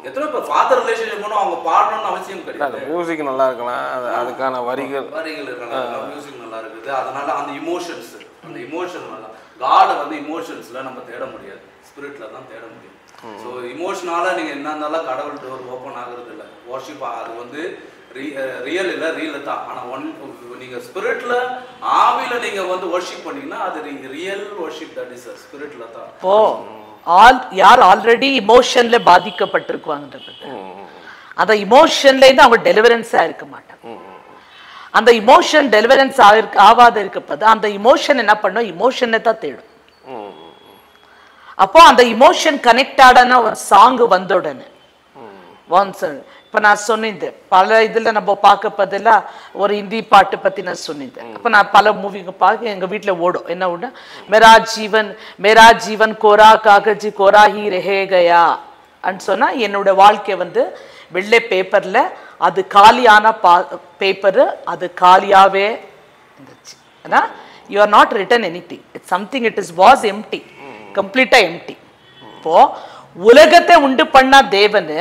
எத்தனை இப்போ ஃபாதர் ரிலேஷன்ஷிப் அவங்க பாடணும்னு அவசியம் கிடையாது. மியூசிக் நல்லா இருக்கலாம், அதுக்கான வரிகள் இருக்கலாம், மியூசிக் நல்லா இருக்குது. அதனால அந்த இமோஷன் காடை வந்து இமோஷன்ஸ்ல நம்ம தேட முடியாது, ஸ்பிரிட்ல தான் தேட முடியும். ஸோ இமோஷனால நீங்க என்ன இருந்தாலும் கடவுள் டோர் ஓப்பன் ஆகுறது இல்லை. வர்ஷிப் அது வந்து ரியல் இல்லை, ரியல் தான். ஆனால் நீங்க ஸ்பிரிட்ல ஆவில நீங்க வந்து வர்ஷிப் பண்ணீங்கன்னா அது ரியல் வர்ஷிப், தட் இஸ் ஸ்பிரிட்ல தான். ஓ யார் ஆல்ரெடி இமோஷன்ல பாதிக்கப்பட்டிருக்குவாங்கன்றது, அந்த இமோஷன்ல இருந்து அவங்க டெலிவரன்ஸா இருக்க மாட்டாங்க. அந்த இமோஷன் டெலிவரன்ஸ் ஆகாத இருக்கப்பது அந்த இமோஷன் என்ன பண்ணும்? இமோஷனை தான் தேடும். அப்போ அந்த இமோஷன் கனெக்ட் ஆடான ஒரு சாங் வந்த உடனே இப்ப நான் சொன்னிருந்தேன் பல இதுல நம்ம பார்க்கப்பதில்ல ஒரு ஹிந்தி பாட்டு பத்தி நான் சொன்னிருந்தேன். அப்ப நான் பல மூவிங்க பார்க்க எங்க வீட்டுல ஓடும். என்ன ஒண்ணு, மேரா ஜீவன் கோரா காகஜி கோரா ஹி ரஹே கயா அன்னு சொன்னா என்னோட வாழ்க்கை வந்து வெள்ளை பேப்பர்ல அது காலியான பேப்பரு, அது காலியாவே இருந்துச்சு. ஏன்னா you are not return anything, it's something, it is was empty, கம்ப்ளீட்டா எம்டி. இப்போ உலகத்தை உண்டு பண்ணா தேவனு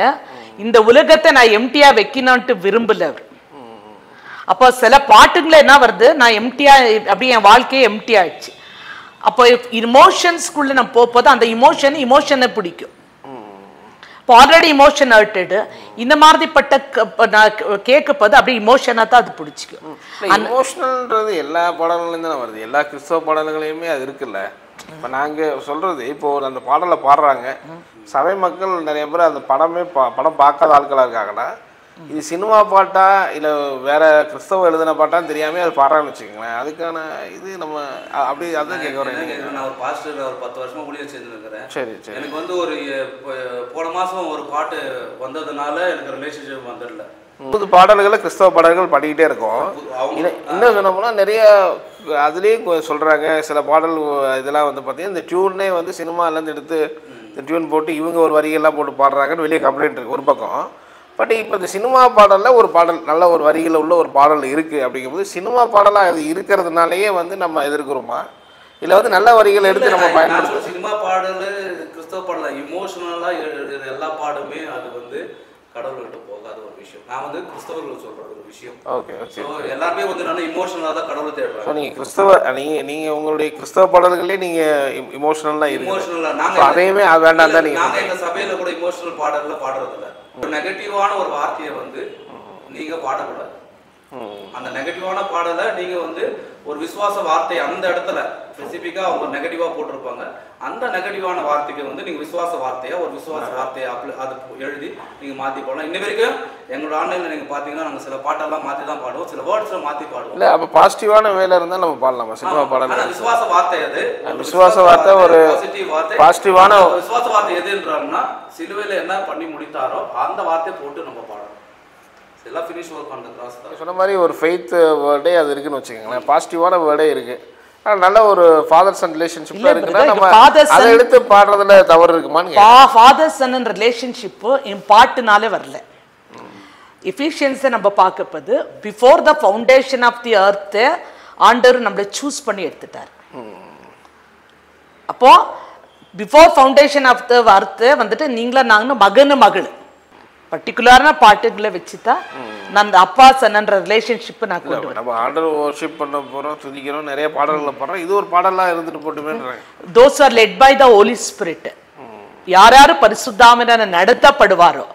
இந்த உலகத்தை நான் எம்டியா வைக்கணும்ட்டு விரும்பல. அப்போ சில பாட்டுங்கள என்ன வருது, நான் எம்டியா அப்படி என் வாழ்க்கையே எம்டி ஆயிடுச்சு. அப்போ இமோஷன்ஸ்குள்ள நான் போகும்போது அந்த இமோஷனை பிடிக்கும். இப்போ ஆல்ரெடி இமோஷன் ஹர்ட்டடு இந்த மாதிரிப்பட்ட கேட்கப்போது அப்படி இமோஷனா தான் அது பிடிச்சிக்கும். இமோஷனல்ன்றது எல்லா பாடல்கள்லேருந்து தான் வருது, எல்லா கிறிஸ்தவ பாடல்களையுமே அது இருக்குல்ல. இப்போ நாங்கள் சொல்கிறது, இப்போ ஒரு அந்த பாடலை பாடுறாங்க, சபை மக்கள் நிறைய பேர் அந்த படம் பார்க்காத ஆட்களாக இருக்காங்கன்னா, இது சினிமா பாட்டா இல்லை வேற கிறிஸ்தவ எழுதின பாட்டான்னு தெரியாமல் அது பாடுறான்னு வச்சுக்கோங்களேன். அதுக்கான இது நம்ம அப்படி அதான் கேட்க வரேன். நான் ஒரு பாஸ்டர் ஒரு 10 வருஷமா ஊழியர் செஞ்சுருக்கிறேன். சரி சரி. எனக்கு வந்து ஒரு போன மாதம் ஒரு பாட்டு வந்ததுனால எனக்கு ரிலேஷன்ஷிப் வந்துடல. புது பாடல்களை கிறிஸ்தவ பாடல்கள் பாடிக்கிட்டே இருக்கோம். இன்னும் சொன்னோம்னா நிறைய அதுலேயும் சொல்கிறாங்க, சில பாடல் இதெல்லாம் வந்து பார்த்தீங்கன்னா இந்த டியூனே வந்து சினிமாலேருந்து எடுத்து இந்த டியூன் போட்டு இவங்க ஒரு வரிகள்லாம் போட்டு பாடுறாங்கன்னு வெளியே கம்ப்ளைண்ட் இருக்குது ஒரு பக்கம். பட் இப்போ இந்த சினிமா பாடலில் ஒரு பாடல் நல்ல ஒரு வரிகளில் உள்ள ஒரு பாடல் இருக்குது அப்படிங்கும்போது சினிமா பாடலாக அது இருக்கிறதுனாலேயே வந்து நம்ம எதிர்க்கிறோமா, இல்லை வந்து நல்ல வரிகளை எடுத்து நம்ம பயன்படுத்தும்? சினிமா பாடல் கிறிஸ்தவ பாடல் இமோஷனலாக எல்லா பாடுமே அது வந்து கடவுள்கிட்ட போகாத ஒரு விஷயம். நான் வந்து கிறிஸ்தவர்கள் சொல்ற ஒரு விஷயம். Okay okay. எல்லாருமே வந்து நான் இமோஷனலாக தான் கடவுளை தேடுறேன். ஸோ நீங்கள் கிறிஸ்தவ நீங்கள் உங்களுடைய கிறிஸ்தவ பாடல்களே நீங்கள் இமோஷனலாக இமோஷனலாக நாங்கள் அதையுமே வேண்டாம் தான் நீங்கள் எங்கள் சபையில் கூட இமோஷனல் பாடல்ல பாடுறதில்ல. ஒரு நெகட்டிவான ஒரு வார்த்தையை வந்து நீங்க பாடக்கூடாது. அந்த நெகட்டிவான பாடலை நீங்க வந்து ஒரு விசுவாச வார்த்தை அந்த இடத்துல ஸ்பெசிஃபிக்கா அவங்க நெகட்டிவா போட்டிருப்பாங்க, அந்த நெகட்டிவான வார்த்தைக்கு வந்து நீங்க விசுவாச வார்த்தையா ஒரு விசுவாச வார்த்தையை அது எழுதி நீங்க மாத்தி போடலாம். இன்ன வரைக்கும் எங்களோட ஆன்லைன்ல நீங்க பாத்தீங்கன்னா நாங்க சில பாட்டெல்லாம் மாத்தி தான் பாடுவோம், சில வேர்ட்ஸ்ல மாத்தி பாடுவோம். இல்ல அப்ப பாசிட்டிவான வேலை இருந்தா நம்ம பாடலாம். சினிமா பாடலாம் விசுவாச வார்த்தை, அது விசுவாச வார்த்தை, ஒரு பாசிட்டிவ் வார்த்தை, பாசிட்டிவான விசுவாச வார்த்தை எதுன்றாங்கன்னா சிலுவையில என்ன பண்ணி முடித்தாரோ அந்த வார்த்தையை போட்டு நம்ம பாடணும். எல்லாம் finish work on the cross தான். சொன்ன மாதிரி ஒரு ஃபெய்த் வேர்டே அது இருக்குன்னு வச்சுக்கோங்களேன், பாசிட்டிவான வேர்டே இருக்கு. நல்ல ஒரு ஃபாதர் சன் ரிலேஷன்ஷிப் இருக்குன்னா நம்ம அதை எடுத்து பாடுறதுல தவறு இருக்குமான்னு. ஃபாதர் சன் ரிலேஷன்ஷிப் என் பாட்டுனாலே வரல. எஃபிஷியன்ஸை நம்ம பார்க்கப்பது before the foundation of the earth ஆண்டவர் நம்மளை சூஸ் பண்ணி எடுத்துட்டார். அப்போ before foundation of the earth வந்துட்டு நீங்களா நாங்கள் மகனு மகள் பர்டிகுலரான பாட்டுகளை வச்சுதான் நான் அப்பா சன்னன்ற ரிலேஷன்ஷிப் நான் கொண்டு வரேன். நம்ம ஆண்டவர் வர்ஷிப் பண்ண போறோம், துதிக்கிறோம், நிறைய பாடல்களை பாடுறோம், இது ஒரு பாடலா இருந்துட்டு போட்டுமேன்றாங்க. those are led by the holy spirit. யார் யார் பரிசுத்தாவினால நடத்தப்படுவாரோ,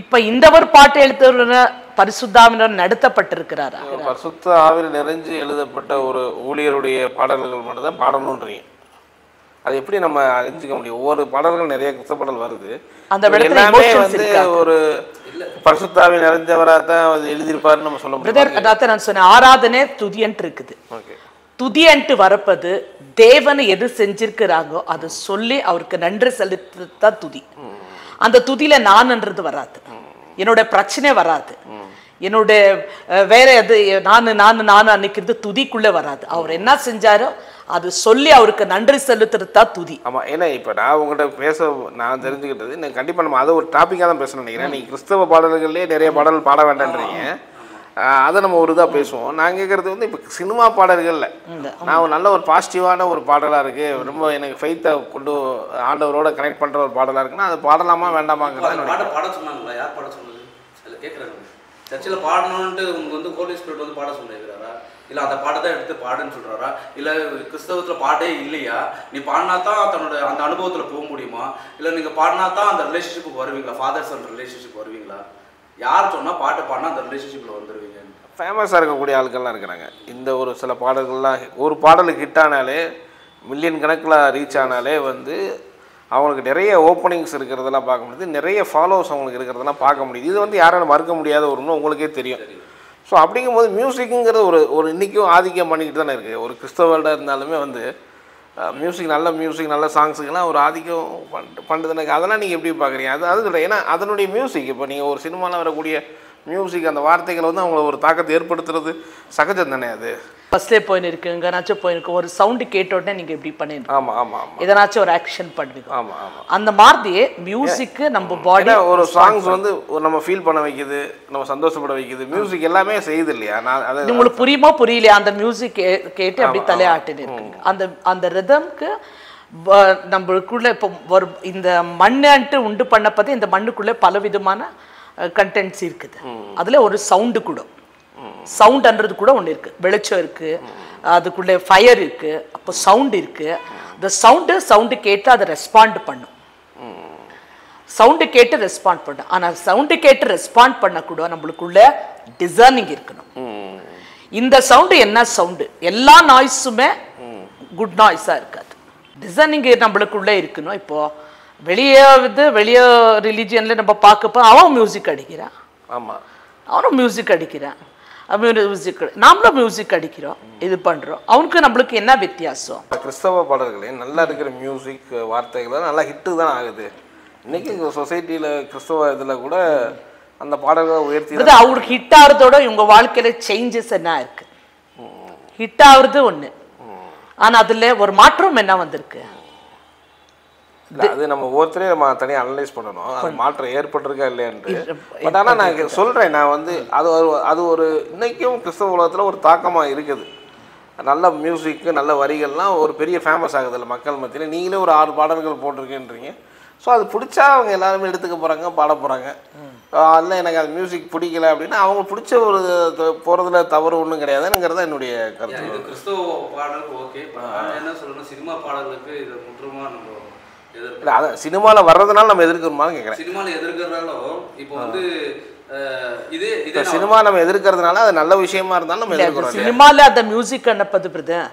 இப்ப இந்த ஒரு பாட்டு எழுதுற பரிசுத்தாவினால நடத்தப்பட்டிருக்கிறாரா? பரிசுத்த ஆவியில் நிறைஞ்சு எழுதப்பட்ட ஒரு ஊழியருடைய பாடல்கள் மட்டும் தான் பாடணும்ன்றீங்க. அது எப்படி நம்ம அறிஞ்சிக்க முடியும்? ஒவ்வொரு பாடல்கள் நிறைய கிறிஸ்தவ பாடல் வருது, அந்த இடத்துல எல்லாமே emotions வந்து இருக்காது. ஒரு பரிசுத்தாவி நிறைஞ்சவராக தான் எழுதியிருப்பாருன்னு நம்ம சொல்ல முடியும். பிரதர் அதான் நான் சொன்னேன், ஆராதனை துதியன்ட்டு இருக்குது. ஓகே, துதியன்ட்டு வரப்பது தேவன் எது செஞ்சிருக்கிறாங்கோ அதை சொல்லி அவருக்கு நன்றி செலுத்தான் துதி. அந்த துதியில நான்ன்றது வராது, என்னோட பிரச்சனை வராது, என்னோட வேற எது நான் அன்னைக்கிறது துதிக்குள்ளே வராது. அவர் என்ன செஞ்சாரோ அது சொல்லி அவருக்கு நன்றி செலுத்துறது தான் துதி. ஆமாம். ஏன்னா இப்போ நான் உங்கள்கிட்ட நான் தெரிஞ்சுக்கிட்டது, நான் கண்டிப்பாக நம்ம அதை ஒரு டாப்பிக்காக தான் பேசணும்னு நினைக்கிறேன். நீங்கள் கிறிஸ்தவ பாடல்கள்லேயே நிறைய பாடல்கள் பாட வேண்டான்றீங்க, அதை நம்ம ஒரு இதாக பேசுவோம். நான் கேட்குறது வந்து இப்போ சினிமா பாடல்களில் நான் நல்ல ஒரு பாசிட்டிவான ஒரு பாடலாக இருக்குது, ரொம்ப எனக்கு ஃபெய்த்தை கொண்டு ஆண்டவரோட கனெக்ட் பண்ணுற ஒரு பாடலாக இருக்குன்னா அது பாடலாமா வேண்டாமாங்கிறத பாட சொன்னாங்களா? யார் பாட சொன்னது? அதில் கேட்குறாங்க. சர்ச்சில் பாடணுன்ட்டு உங்களுக்கு வந்து ஹோலி ஸ்பிரிட் வந்து பாட சொல்லியிருக்கிறாரா? இல்லை அந்த பாட்டை எடுத்து பாடுன்னு சொல்கிறாரா? இல்லை கிறிஸ்தவத்தில் பாட்டே இல்லையா, நீ பாடினா தான் தன்னோட அந்த அனுபவத்தில் போக முடியுமா? இல்லை நீங்கள் பாடினா தான் அந்த ரிலேஷன்ஷிப்புக்கு வருவீங்களா? ஃபாதர் சன் ரிலேஷன்ஷிப் வருவீங்களா? யார் சொன்னால் பாட்டு பாடினா அந்த ரிலேஷன்ஷிப்பில் வந்துடுவீங்க? ஃபேமஸாக இருக்கக்கூடிய ஆட்கள்லாம் இருக்கிறாங்க. இந்த ஒரு சில பாடல்கள்லாம் ஒரு பாடலுக்கு ஹிட் ஆனாலே மில்லியன் கணக்கில் ரீச் ஆனாலே வந்து அவங்களுக்கு நிறைய ஓப்பனிங்ஸ் இருக்கிறதெல்லாம் பார்க்க முடியுது, நிறைய ஃபாலோவர்ஸ் அவங்களுக்கு இருக்கிறதெல்லாம் பார்க்க முடியுது. இது வந்து யாராலும் மறுக்க முடியாத ஒன்று, உங்களுக்கே தெரியும். ஸோ அப்படிங்கும்போது மியூசிக்குங்கிறது ஒரு இன்றைக்கும் ஆதிக்கம் பண்ணிக்கிட்டு தானே இருக்குது. ஒரு கிறிஸ்தவர்கிட்ட இருந்தாலுமே வந்து மியூசிக் நல்ல சாங்ஸுக்கெல்லாம் ஒரு ஆதிக்கம் பண்ணுறதுனாக்க அதெல்லாம் நீங்கள் எப்படி பார்க்குறீங்க? அது சொல்கிறேன். ஏன்னா அதனுடைய மியூசிக் இப்போ நீங்கள் ஒரு சினிமாவில் வரக்கூடிய மியூசிக் அந்த வார்த்தைகளை வந்து அவங்கள ஒரு தாக்கத்தை ஏற்படுத்துறது சகஜம் தானே. அது ஃபர்ஸ்ட்லே போயின்னு இருக்கு, எங்கேனாச்சும் போயிருக்கு, ஒரு சவுண்டு கேட்ட உடனே நீங்கள் எப்படி பண்ணிடுங்க. ஆமாம் ஆமாம் ஆமாம், எதனாச்சும் ஒரு ஆக்ஷன் பண்ணுவீங்க. ஆமாம் ஆமாம். அந்த மாதிரியே மியூசிக்கு நம்ம பாடி ஒரு சாங்ஸ் வந்து நம்ம ஃபீல் பண்ண வைக்குது, நம்ம சந்தோஷப்பட வைக்குது, மியூசிக் எல்லாமே செய்யுது இல்லையா? நான் அது உங்களுக்கு புரியுமோ புரியலையா, அந்த மியூசிக் கேட்டு அப்படி தலையாட்டுன்னு இருக்குங்க. அந்த ரிதம்க்கு நம்மளுக்குள்ள இப்போ ஒரு இந்த மண்ணு உண்டு பண்ணப்பது இந்த மண்ணுக்குள்ளே பல விதமான கண்டென்ட்ஸ் இருக்குது. அதுல ஒரு சவுண்டு கூட, சவுண்ட்ன்றது கூட ஒன்று இருக்கு, வெளிச்சம் இருக்கு, அதுக்குள்ளே ஃபயர் இருக்கு, அப்போ சவுண்ட் இருக்கு. இந்த சவுண்டு கேட்டு அதை ரெஸ்பாண்ட் பண்ணும், சவுண்டு கேட்டு ரெஸ்பாண்ட் பண்ணும். ஆனால் சவுண்டு கேட்டு ரெஸ்பாண்ட் பண்ணக்கூட நம்மளுக்குள்ள டிசர்னிங் இருக்கணும். இந்த சவுண்டு என்ன சவுண்டு, எல்லா நாய்ஸுமே குட் நாய்ஸாக இருக்காது, டிசர்னிங் நம்மளுக்குள்ளே இருக்கணும். இப்போ வெளியே ரிலீஜியனில் நம்ம பார்க்கப்போ அவன் மியூசிக் அடிக்கிறான், ஆமாம் அவனும் மியூசிக் அடிக்கிறான், நாமளும் மியூசிக் அடிக்கிறோம், இது பண்ணுறோம். அவனுக்கு நம்மளுக்கு என்ன வித்தியாசம்? கிறிஸ்தவ பாடல்களே நல்லா இருக்கிற மியூசிக் வார்த்தைகள் நல்லா ஹிட்டு தான் ஆகுது. இன்னைக்கு சொசைட்டியில் கிறிஸ்தவ இதில் கூட அந்த பாடல்களை உயர்த்தி அவங்களுக்கு ஹிட் ஆகிறதோட இவங்க வாழ்க்கையில சேஞ்சஸ் என்ன இருக்கு? ஹிட் ஆகுறது ஒன்று, ஆனால் அதில் ஒரு மாற்றம் என்ன வந்திருக்கு? அது நம்ம ஒவ்வொருத்தரையும் நம்ம தனியாக அனலைஸ் பண்ணணும், அது மாற்றம் ஏற்பட்டிருக்கா இல்லையான்ட்டு. பட் ஆனால் நான் சொல்கிறேன், நான் வந்து அது ஒரு இன்னைக்கும் கிறிஸ்தவ உலகத்தில் ஒரு தாக்கமாக இருக்குது. நல்ல மியூசிக்கு நல்ல வரிகள்லாம் ஒரு பெரிய ஃபேமஸ் ஆகுது இல்லை மக்கள் மத்தியில். நீங்களே ஒரு 6 பாடல்கள் போட்டிருக்கேன்றீங்க. ஸோ அது பிடிச்சா அவங்க எல்லாருமே எடுத்துக்க போகிறாங்க, பாட போகிறாங்க. அதில் எனக்கு அது மியூசிக் பிடிக்கல அப்படின்னா அவங்க பிடிச்ச ஒரு போகிறதுல தவறு ஒன்றும் கிடையாதுங்கிறத என்னுடைய கருத்து. கிறிஸ்தவ பாடலுக்கு ஓகே, என்ன சொல்லணும், சினிமா பாடலுக்கு இது முற்றுமா நம்ம இல்லை, அதான் சினிமாவில் வர்றதுனால நம்ம எதிர்க்கிறோமான்னு கேட்குறேன். சினிமாவில் எதிர்க்கிறதாலும் இப்போ வந்து சினிமா நம்ம எதிர்க்கிறதுனால அது நல்ல விஷயமா இருந்தாலும் நம்ம எதிர்க்கிறோம். சினிமாவில் அந்த மியூசிக் அனுப்பது பிரதர்,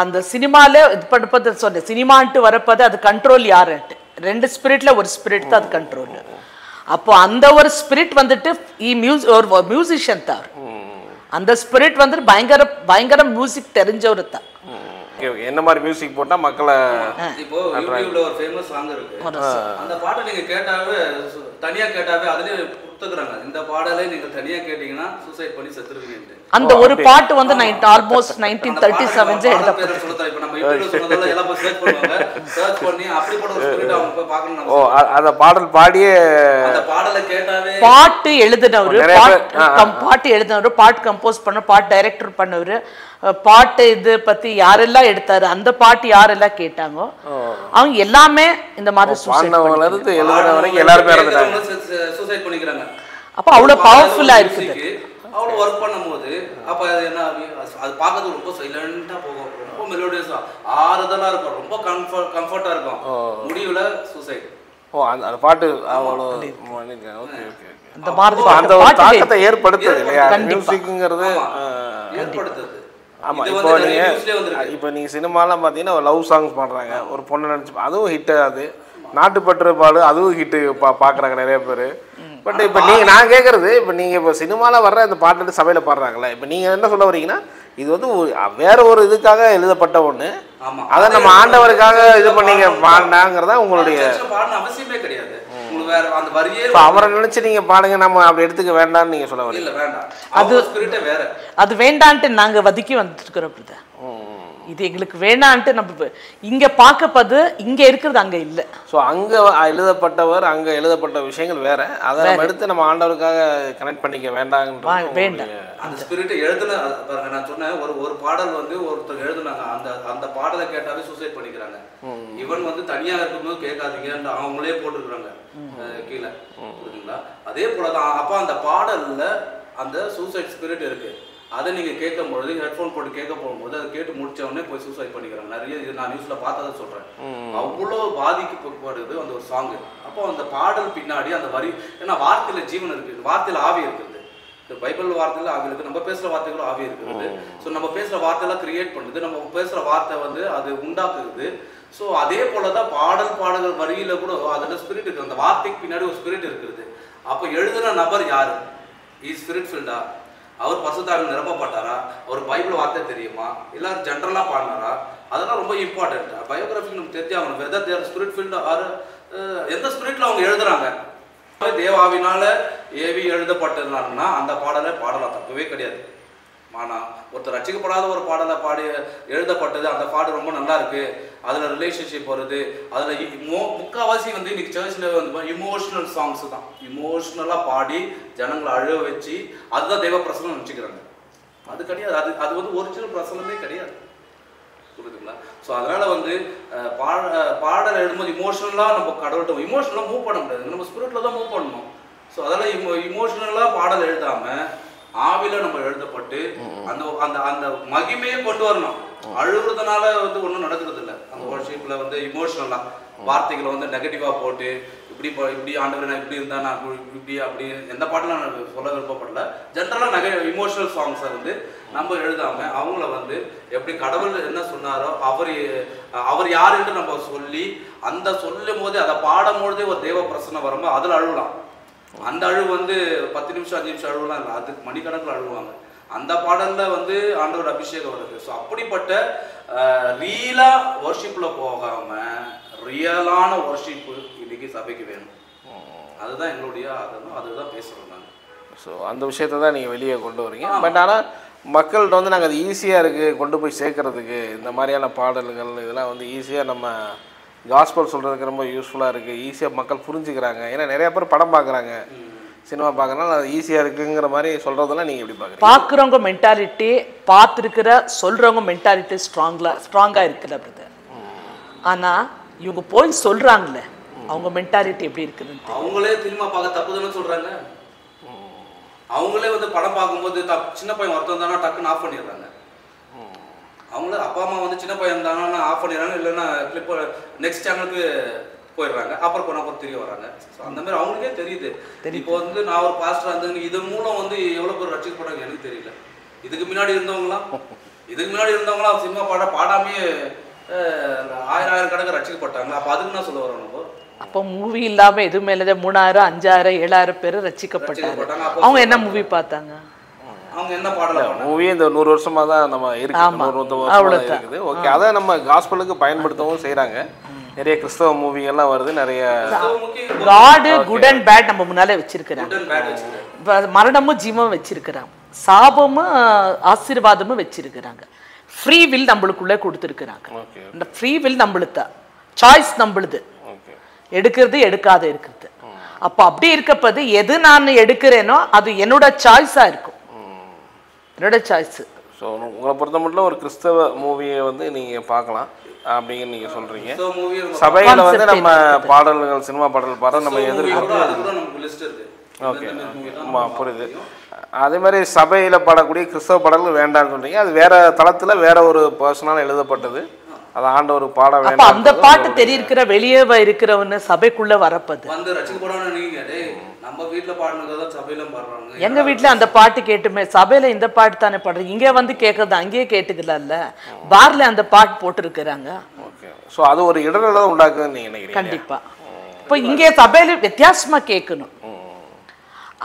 அந்த சினிமாவில் இது பண்ணப்பது சொன்னேன், சினிமான்ட்டு வரப்பது அது கண்ட்ரோல் யாருன்ட்டு 2 ஸ்பிரிட்ல ஒரு ஸ்பிரிட் தான் அது கண்ட்ரோல். அப்போ அந்த ஒரு ஸ்பிரிட் வந்துட்டு ஒரு மியூசிஷியன் தான், அந்த ஸ்பிரிட் வந்துட்டு பயங்கர மியூசிக் தெரிஞ்சவர் தான். என்ன மாதிரி மியூசிக் போட்டா மக்களை இப்போ யூடியூப்ல ஒரு ஃபேமஸ் சாங் இருக்கு, அந்த பாட்டை நீங்க கேட்டாவே தனியா கேட்டாவே அதுலயே கொடுத்துக்கறாங்க, இந்த பாடலை நீங்க தனியா கேட்டீங்கன்னா சூசைட் பண்ணி செத்துருவீங்க. அந்த ஒரு பாட்டு வந்து ஆல்மோஸ்ட் 1937 எழுதப்பட்டது. இப்போ நம்ம யூடியூப்ல சொன்னதெல்லாம் எல்லாம் போய் சர்ச் பண்ணுவாங்க, சர்ச் பண்ணி அப்படிப்பட்ட ஒரு ஸ்பிரிட் அவங்க போய் பார்க்கணும். ஓ, அந்த பாடல் பாடியே அந்த பாடலை கேட்டாவே பாட்டு எழுதினவர், பாட்டு கம்போஸ் பண்ண, பாட்டு டைரக்டர் பண்ணவர், பாட்டு இது பத்தி யாரெல்லாம் எடுத்தாரு, அந்த பாட்டு யாரெல்லாம் கேட்டாங்கோ அவங்க எல்லாமே இந்த மாதிரி சூசைட் பண்ணிக்கிறாங்க. அப்ப அவ்வளவு பவர்ஃபுல்லா இருக்குது. அவ்வளவு ஒர்க் பண்ணும்போது அப்ப அது என்ன, அது பார்க்கறது ரொம்ப சைலண்டா போகும், ரொம்ப மெலோடியஸா ஆறுதலா இருக்கும், ரொம்ப கம்ஃபர்ட்டா இருக்கும். முடிவுல சூசைட். ஓ, அந்த பாட்டு அவ்வளோ அந்த மாதிரி அந்த தாக்கத்தை ஏற்படுத்துது இல்லையா மியூசிக்ங்கிறது? ஏற்படுத்துது. ஆமாம். இது இப்போ வந்து நிறைய நியூஸ்லயே நீங்கள் வந்திருக்கு. சினிமாலாம் பார்த்தீங்கன்னா லவ் சாங்ஸ் பாடுறாங்க, ஒரு பொண்ணு நினச்சி அதுவும் ஹிட் ஆகுது. நாட்டுப்பற்று பாடு அதுவும் ஹிட்டு பார்க்குறாங்க நிறைய பேர். பட் இப்போ நான் கேட்குறது, இப்போ நீங்கள் இப்போ சினிமாவில் வர்ற இந்த பாட்டு சபையில் பாடுறாங்களே, இப்போ நீங்கள் என்ன சொல்ல வரீங்கன்னா இது வந்து வேற ஒரு இதுக்காக எழுதப்பட்ட ஒன்று, அதை நம்ம ஆண்டவருக்காக இது பண்ணீங்க பாடினாங்கிறதா உங்களுடைய அவசியமே கிடையாது. வேற அந்த வரியே அவரை நினைச்சு நீங்க பாடுங்க, நம்ம அப்படி எடுத்துக்க வேண்டாம்னு நீங்க சொல்ல வரீங்க. இல்ல வேண்டாம், அது ஸ்பிரிட்டே வேற. அது வேண்டான்ட்டு நாங்க வதக்கி வந்துருக்கிறோம் பிரதர். இது எங்களுக்கு வேணான்ட்டு நம்ம இங்க பார்க்கப்பது இங்க இருக்கிறது அங்க இல்ல. ஸோ அங்க எழுதப்பட்டவர் அங்க எழுதப்பட்ட விஷயங்கள் வேற, அதை நம்ம எடுத்து நம்ம ஆண்டவருக்காக கனெக்ட் பண்ணிக்க வேண்டாம். அந்த ஸ்பிரிட்டை எழுதுன பாருங்க, நான் சொன்னேன் ஒரு பாடல் வந்து ஒருத்தர் எழுதுனாங்க, அந்த பாடலை கேட்டாவே சூசைட் பண்ணிக்கிறாங்க. இவன் வந்து தனியா இருக்கும்போது கேட்காதீங்க அவங்களே போட்டுருக்காங்க கீழே, புரியுதுங்களா? அதே போலதான் அப்ப அந்த பாடல்ல அந்த சூசைட் ஸ்பிரிட் இருக்கு. அதை நீங்கள் கேட்கும் பொழுது ஹெட்ஃபோன் போட்டு கேட்க போகும்போது அதை கேட்டு முடிச்சவொடனே போய் சூசைட் பண்ணிக்கிறாங்க. நிறைய இது நான் நியூஸில் பார்த்ததை சொல்கிறேன். அவ்வளோ பாதிக்கப்படுது அந்த ஒரு சாங்கு. அப்போ அந்த பாடல் பின்னாடி அந்த வரி, ஏன்னா வார்த்தையில் ஜீவன் இருக்குது, வார்த்தையில் ஆவி இருக்குது. இந்த பைபிள் வார்த்தையில் ஆவி இருக்குது, நம்ம பேசுகிற வார்த்தைகளும் ஆவி இருக்குது. ஸோ நம்ம பேசுகிற வார்த்தையெல்லாம் கிரியேட் பண்ணுது, நம்ம பேசுகிற வார்த்தை வந்து அது உண்டாக்குது. ஸோ அதே போல தான் பாடல்கள் வரியில் கூட அதில் ஸ்பிரிட் இருக்குது, அந்த வார்த்தைக்கு பின்னாடி ஒரு ஸ்பிரிட் இருக்குது. அப்போ எழுதுன நபர் யார்? இஸ் ஸ்பிரிட் ஃபில்டா? அவர் பசுத்தாவின் நிரப்பப்பட்டாரா? அவர் பைபிள் வார்த்தை தெரியுமா? எல்லாரும் ஜென்ரலாக பாடினாரா? அதெல்லாம் ரொம்ப இம்பார்ட்டன்ட். பயோகிராஃபி நமக்கு தெரிஞ்சாகணும். வெதர் தேர் ஸ்பிரிட் ஃபீல்டு ஆர் எந்த ஸ்பிரிட்ல அவங்க எழுதுறாங்க. தேவாவினால ஏவி எழுதப்பட்டதுனா அந்த பாடலை பாடலாம், தப்பவே கிடையாது. ஆனால் ஒருத்தர் ரசிக்கப்படாத ஒரு பாடலை எழுதப்பட்டது, அந்த பாடு ரொம்ப நல்லா இருக்கு, அதில் ரிலேஷன்ஷிப் வருது, அதில் முக்கால்வாசி வந்து இன்னைக்கு சர்ச்சில் வந்து இமோஷனல் சாங்ஸ் தான். இமோஷனலாக பாடி ஜனங்களை அழுவ வச்சு அதுதான் தெய்வ பிரசனம் நினச்சிக்கிறாங்க. அது கிடையாது, அது வந்து ஒரிஜினல் பிரசனமே கிடையாது, புரியுதுங்களா? ஸோ அதனால் வந்து பாடல் எழுதும்போது இமோஷனலாக நம்ம கடவுள்கிட்ட இமோஷனலாக மூவ் பண்ண முடியாது, நம்ம ஸ்பிரிட்டில் தான் மூவ் பண்ணணும். ஸோ அதெல்லாம் இமோஷனலாக பாடல் எழுதாமல் ஆவில நம்ம எழுதப்பட்டு அந்த அந்த அந்த மகிமையை கொண்டு வரணும். அழுகுறதுனால வந்து ஒன்றும் நடக்கிறது இல்லை. அந்த வர்ஷிப்ல வந்து இமோஷனலா வார்த்தைகளை வந்து நெகட்டிவா போட்டு இப்படி ஆண்டவர் நான் இப்படி இருந்தா நான் இப்படி அப்படி எந்த பாட்டிலும் நான் சொல்ல விருப்பப்படல. ஜென்ரலா இமோஷனல் சாங்ஸை வந்து நம்ம எழுதாம அவங்கள வந்து எப்படி கடவுள் என்ன சொன்னாரோ அவர் யார் என்று நம்ம சொல்லி அந்த சொல்லும் போதே அதை பாடும் பொழுதே ஒரு தேவ பிரசன்னம் வரும்போது அதில் அழுகலாம். அந்த அழுவு வந்து 10 நிமிஷம் 5 நிமிஷம் அழுவலாம் இல்லை, அதுக்கு மணிக்கணக்கில் அழுவாங்க. அந்த பாடல்ல வந்து ஆண்டவர் அபிஷேகம் வருது. ஸோ அப்படிப்பட்ட ரியலா வர்ஷிப்ல போகாம ரியலான வர்ஷிப்பு இன்னைக்கு சபைக்கு வேணும். அதுதான் எங்களுடைய அதுதான் பேசுறோம் நாங்கள். ஸோ அந்த விஷயத்தை தான் நீங்கள் வெளியே கொண்டு வரீங்க. பட் ஆனால் மக்கள்கிட்ட வந்து நாங்கள் அது ஈஸியாக இருக்குது கொண்டு போய் சேர்க்கறதுக்கு, இந்த மாதிரியான பாடல்கள் இதெல்லாம் வந்து ஈஸியாக நம்ம காஸ்பல் சொல்கிறதுக்கு ரொம்ப யூஸ்ஃபுல்லாக இருக்குது, ஈஸியாக மக்கள் புரிஞ்சுக்கிறாங்க. ஏன்னா நிறையா பேர் படம் பார்க்குறாங்க, சினிமா பார்க்கறதுனால அது ஈஸியாக இருக்குங்கிற மாதிரி சொல்கிறதெல்லாம் நீங்கள் எப்படி பார்க்குறீங்க? பார்க்குறவங்க மென்டாலிட்டி பார்த்துருக்கிற சொல்கிறவங்க மென்டாலிட்டி ஸ்ட்ராங்காக இருக்குல்ல பிரதர். ஆனால் இவங்க போய் சொல்கிறாங்களே அவங்க மென்டாலிட்டி எப்படி இருக்குதுன்னு அவங்களே சினிமா பார்க்க தப்புதுன்னு சொல்கிறாங்க. அவங்களே வந்து படம் பார்க்கும்போது சின்ன பையன் ஒருத்தன் தானே டக்குன்னு ஆஃப் பண்ணிடுறாங்க. அவங்கள அப்பா அம்மா வந்து சின்ன பையன் தானே ஆஃப் பண்ணிடுறாங்க, இல்லைன்னா கிளிப் நெக்ஸ்ட் சேனலுக்கு போயிடுறாங்க, அப்புறம் அப்புறம் தெரிய வராங்க. ஸோ அந்த மாதிரி அவங்களுக்கே தெரியுது. இப்போ வந்து நான் ஒரு பாஸ்டராக இருந்தேங்க, இதன் மூலம் வந்து எவ்வளோ பேர் ரசிக்கப்படுறாங்க எனக்கு தெரியல. இதுக்கு முன்னாடி இருந்தவங்களாம் சினிமா பாடாமே ஆயிரம் கணக்கு ரசிக்கப்பட்டாங்க. அப்போ அதுக்கு என்ன சொல்ல வரோம் நம்ம? அப்போ மூவி இல்லாம எது மேலே 3000 5000 7000 பேர் ரசிக்கப்பட்டாங்க. அவங்க என்ன மூவி பார்த்தாங்க? அவங்க என்ன பாடலாம்? மூவி இந்த 100 வருஷமா தான் நம்ம இருக்குது. ஓகே, அதை நம்ம காஸ்பலுக்கு பயன்படுத்தவும் செய்கிறாங்க. நிறைய கிறிஸ்தவ மூவிகள்லாம் வருது, நிறைய காட் குட் அண்ட் பேட் நம்ம முன்னாலே வச்சிருக்கிறாங்க. மரணமும் ஜீவமும் வச்சிருக்கிறாங்க, சாபமும் ஆசீர்வாதமும் வச்சிருக்கிறாங்க. ஃப்ரீ வில் நம்மளுக்குள்ளே கொடுத்துருக்குறாங்க. இந்த ஃப்ரீ வில் நம்மளுக்கு தான், சாய்ஸ் நம்மளுது, எடுக்கிறது எடுக்காத இருக்கிறது. அப்போ அப்படி இருக்கப்பது எது நான் எடுக்கிறேனோ அது என்னோட சாய்ஸாக இருக்கும், என்னோட சாய்ஸ். ஸோ உங்களை பொறுத்த மட்டும் ஒரு கிறிஸ்தவ மூவியை வந்து நீங்கள் பார்க்கலாம் அப்படிங்கிற நீங்கள் சொல்கிறீங்க. சபையில் வந்து நம்ம பாடல்கள் சினிமா பாடல் பாட நம்ம எதிர்பார்க்கணும். ஓகே, ஆமாம், புரியுது. அதே மாதிரி சபையில் பாடக்கூடிய கிறிஸ்தவ பாடல்கள் வேண்டாம்னு சொல்கிறீங்க. அது வேற தளத்தில் வேற ஒரு பர்சனால எழுதப்பட்டது, அது ஆண்டவர் பாட வேண்டாம். அந்த பாட்டு தெரியிருக்கிற வெளியே இருக்கிறவன்னு சபைக்குள்ள வரப்பது வந்து ரசிக்கப்படணும். நீங்க நம்ம வீட்டுல பாடுனதான் சபையில பாடுறாங்க. எங்க வீட்டுல அந்த பாட்டு கேட்டுமே, சபையில இந்த பாட்டு தானே பாடுறீங்க, இங்கே வந்து கேட்கறது அங்கேயே கேட்டுக்கலாம்ல, பார்ல அந்த பாட்டு போட்டுருக்குறாங்க. ஓகே. ஸோ அது ஒரு இடர்களை உண்டாக்குதுன்னு நீங்க நினைக்கிறீங்க? கண்டிப்பா. இப்போ இங்கே சபையில வித்தியாசமா கேட்கணும்.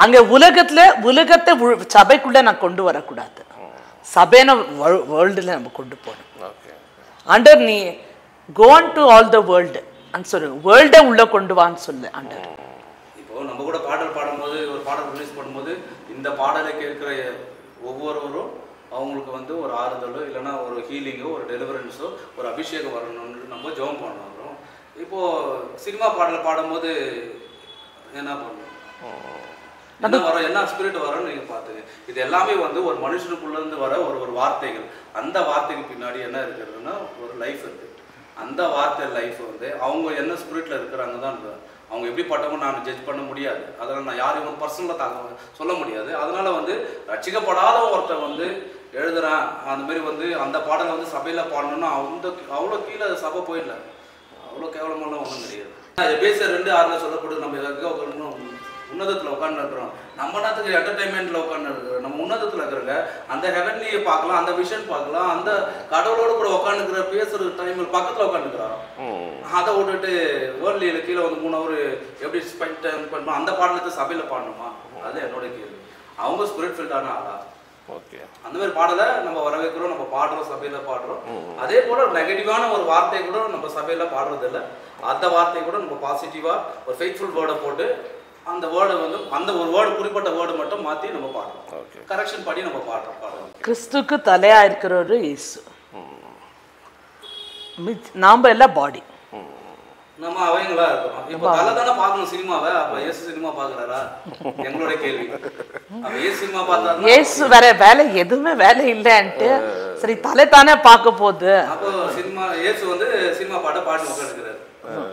அங்க உலகத்தை சபைக்குள்ள நான் கொண்டு வரக்கூடாது. சபைன வேர்ல்டுல நம்ம கொண்டு போகணும். ஓகே. ஆண்டவர் நீ go on to all the world and சொல்லு, வேர்ல்டை உள்ள கொண்டு வான்னு சொல்லு ஆண்டவர். இப்போ நம்ம கூட பாடல் பாடும்போது, ஒரு பாடல் ரிலீஸ் பண்ணும்போது, இந்த பாடலை கேட்கிற ஒவ்வொருவரும் அவங்களுக்கு வந்து ஒரு ஆறுதலோ இல்லைன்னா ஒரு ஹீலிங்கோ ஒரு டெலிவரன்ஸோ ஒரு அபிஷேகம் வரணும்னு நம்ம ஜெபம் பண்ணுறோம். இப்போது சினிமா பாடலை பாடும்போது என்ன பண்ணணும், என்ன வரும், என்ன ஸ்பிரிட் வரும்னு நீங்கள் பார்த்துங்க. இது எல்லாமே வந்து ஒரு மனுஷனுக்குள்ளேருந்து வர ஒரு வார்த்தைகள். அந்த வார்த்தைக்கு பின்னாடி என்ன இருக்கிறதுன்னா ஒரு லைஃப் இருக்குது. அந்த வார்த்தை லைஃப் வந்து அவங்க என்ன ஸ்பிரிட்டில் இருக்கிறாங்க தான். அவங்க எப்படிப்பட்டவங்க நான் ஜட்ஜ் பண்ண முடியாது. அதனால் நான் யாரையும் பர்சனலாக சொல்ல முடியாது. அதனால் வந்து ரட்சிக்கப்படாத ஒருத்தர் வந்து எழுதுகிறேன் அந்தமாரி வந்து அந்த பாடலை வந்து சபையில் பாடணும்னா அவ்வளோ கீழே சபை போயிடல, அவ்வளோ கேவலமெல்லாம் ஒன்றும் கிடையாது. எபேசியர் 2:6 சொல்லப்படுது, நம்ம எதுக்காக உன்னதத்தில் உட்காந்துருக்குறோம். நம்ம என்னத்துக்கு என்டர்டைன்மெண்ட்டில் உட்காந்துருக்குறோம். நம்ம உன்னதத்தில் இருக்கிறங்க அந்த ஹெவன்லியை பார்க்கலாம், அந்த விஷன் பார்க்கலாம், அந்த கடவுளோடு கூட உட்காந்துக்கிற பேசுகிற டைமில் பக்கத்தில் உட்காந்துக்கிறாரோ. அதை விட்டுட்டு வேர்ல்டியில் கீழே வந்து 3 hour எப்படி ஸ்பெண்ட் டைம் பண்ணணும், அந்த பாடலத்தை சபையில் பாடணுமா? அது என்னோட கேள்வி. அவங்க ஸ்பிரிட் ஃபில்டான ஆளா? ஓகே. அந்த மாதிரி பாடலை நம்ம வர வைக்கிறோம், நம்ம பாடுறோம், சபையில் பாடுறோம். அதே போல் நெகட்டிவான ஒரு வார்த்தை கூட நம்ம சபையில் பாடுறது இல்லை. அந்த வார்த்தையை கூட நம்ம பாசிட்டிவாக ஒரு ஃபெய்த்ஃபுல் வேர்டை போட்டு அந்த வேர்டை வந்து அந்த ஒரு வேர்டு குறிப்பிட்ட வேர்டு மட்டும் மாற்றி நம்ம பாடுறோம், கரெக்ஷன் பண்ணி நம்ம பாடுறோம். கிறிஸ்துக்கு தலையா இருக்கிறவரு இயேசு, நாம எல்லாம் பாடி, நம்ம அவங்களா இருக்கோம். இப்போ தலை தானே பார்க்கணும் சினிமாவை. அப்போ இயேசு சினிமா பார்க்குறாரா? எங்களோட கேள்வி. அப்போ இயேசு சினிமா பார்த்தா இயேசு வேற வேலை எதுவுமே வேலை இல்லைன்ட்டு சரி தலை தானே பார்க்க போகுது. அப்போ சினிமா இயேசு வந்து சினிமா பாட்டை பாட்டு உட்காந்துக்கிறாரு.